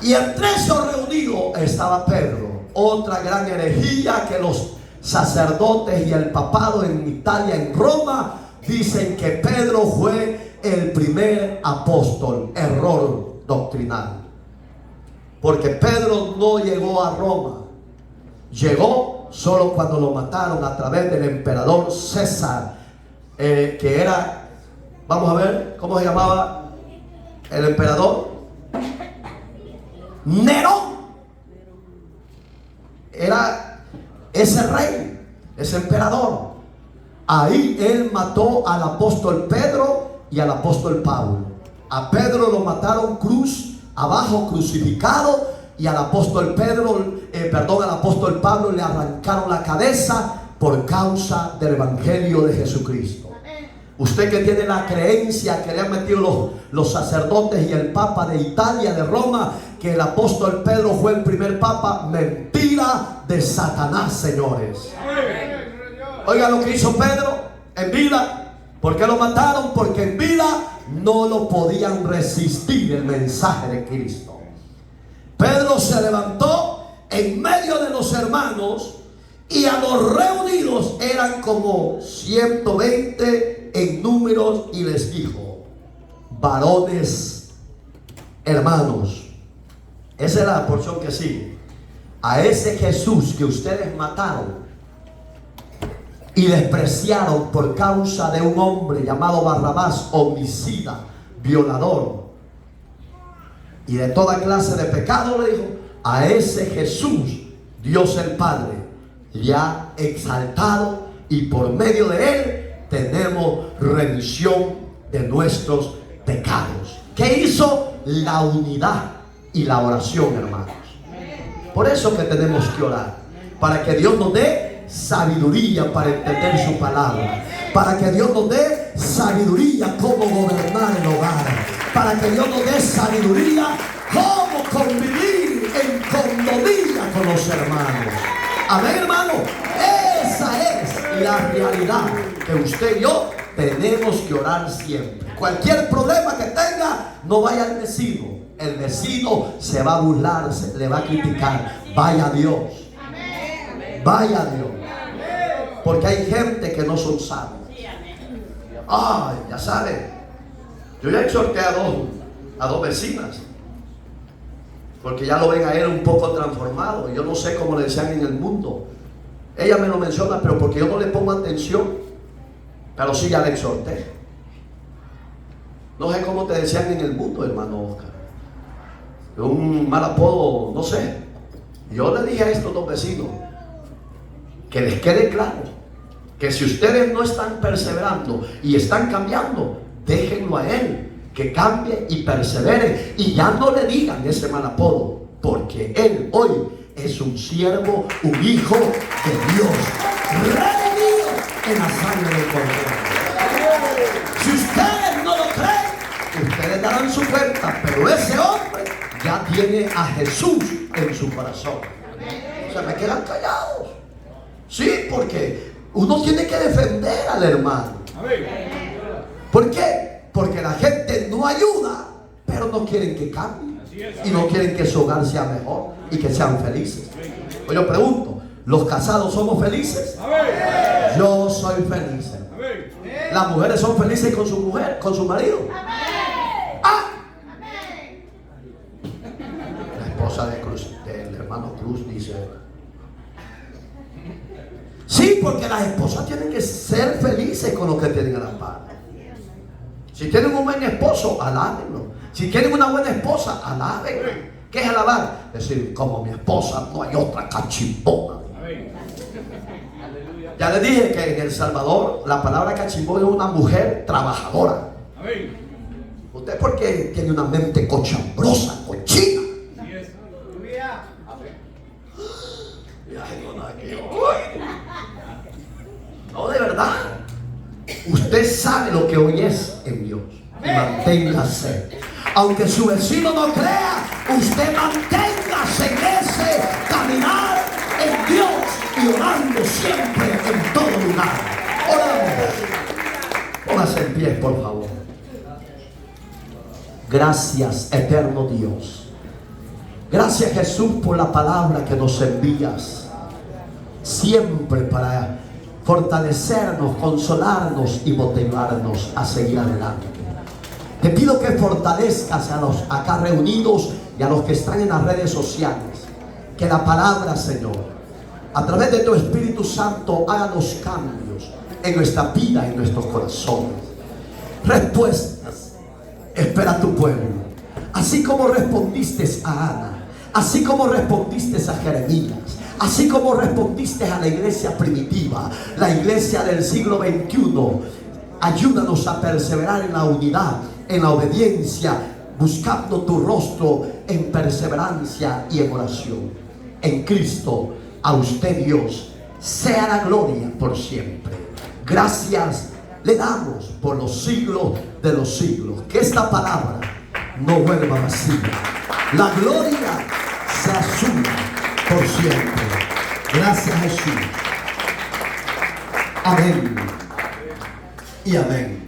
Y entre esos reunidos estaba Pedro. Otra gran herejía que los sacerdotes y el papado en Italia, en Roma, dicen que Pedro fue el primer apóstol. Error doctrinal. Porque Pedro no llegó a Roma. Llegó solo cuando lo mataron a través del emperador César, que era, vamos a ver, ¿cómo se llamaba el emperador? Nerón. Era ese rey, ese emperador. Ahí él mató al apóstol Pedro y al apóstol Pablo. A Pedro lo mataron cruz abajo, crucificado, y al apóstol al apóstol Pablo le arrancaron la cabeza por causa del evangelio de Jesucristo. Usted que tiene la creencia que le han metido los sacerdotes y el papa de Italia, de Roma, que el apóstol Pedro fue el primer papa, mentira de Satanás, señores. Oiga lo que hizo Pedro en vida. ¿Por qué lo mataron? Porque en vida no lo podían resistir el mensaje de Cristo. Pedro se levantó en medio de los hermanos y a los reunidos eran como 120 en números y les dijo: varones, hermanos. Esa es la porción que sigue. A ese Jesús que ustedes mataron y despreciaron por causa de un hombre llamado Barrabás, homicida, violador y de toda clase de pecado, le dijo, a ese Jesús Dios el Padre le ha exaltado y por medio de él tenemos remisión de nuestros pecados. ¿Qué hizo? La unidad y la oración, hermanos. Por eso que tenemos que orar, para que Dios nos dé sabiduría para entender su palabra, para que Dios nos dé sabiduría cómo gobernar el hogar, para que Dios nos dé sabiduría cómo convivir en condomina con los hermanos. Amén, hermano. Esa es la realidad que usted y yo tenemos que orar siempre. Cualquier problema que tenga, no vaya al vecino. El vecino se va a burlar, le va a criticar. Vaya a Dios. Vaya a Dios. Porque hay gente que no son sabios. Ay, ya saben. Yo ya exhorté a dos vecinas, porque ya lo ven a él un poco transformado. Yo no sé cómo le decían en el mundo. Ella me lo menciona, pero porque yo no le pongo atención. Pero sí, ya le exhorté. No sé cómo te decían en el mundo, hermano Oscar. Un mal apodo, no sé. Yo le dije a estos dos vecinos que les quede claro que si ustedes no están perseverando y están cambiando, déjenlo a él, que cambie y persevere, y ya no le digan ese mal apodo, porque él hoy es un siervo, un hijo de Dios, redimido en la sangre del Cordero. Si ustedes no lo creen, ustedes darán su cuenta, pero ese hombre ya tiene a Jesús en su corazón. Se me quedan callados. Sí, porque uno tiene que defender al hermano. ¿Por qué? Porque la gente no ayuda, pero no quieren que cambie y no quieren que su hogar sea mejor y que sean felices. Pues yo pregunto, ¿los casados somos felices? Yo soy feliz. Las mujeres son felices con su mujer, con su marido. ¡Ah! La esposa del hermano Cruz dice: sí, porque las esposas tienen que ser felices con lo que tienen a la par. Si tienen un buen esposo, alábenlo. Si tienen una buena esposa, alábenlo. ¿Qué es alabar? Decir, como mi esposa no hay otra cachimbona. Ya le dije que en El Salvador la palabra cachimbona es una mujer trabajadora. Usted porque tiene una mente cochambrosa, cochina. No, de verdad. Usted sabe lo que hoy es en Dios. Manténgase. Aunque su vecino no crea, usted manténgase en ese caminar en Dios y orando siempre en todo lugar. Oramos. Póngase en pie, por favor. Gracias, eterno Dios. Gracias, Jesús, por la palabra que nos envías. Siempre para fortalecernos, consolarnos y motivarnos a seguir adelante. Te pido que fortalezcas a los acá reunidos y a los que están en las redes sociales. Que la palabra, Señor, a través de tu Espíritu Santo, haga los cambios en nuestra vida, en nuestros corazones. Respuestas espera tu pueblo. Así como respondiste a Ana, así como respondiste a Jeremías, así como respondiste a la iglesia primitiva, la iglesia del siglo XXI. Ayúdanos a perseverar en la unidad, en la obediencia, buscando tu rostro en perseverancia y en oración. En Cristo, a usted, Dios, sea la gloria por siempre. Gracias le damos por los siglos de los siglos. Que esta palabra no vuelva vacía. La gloria sea suya por siempre. Gracias, Jesús. Amén y amén.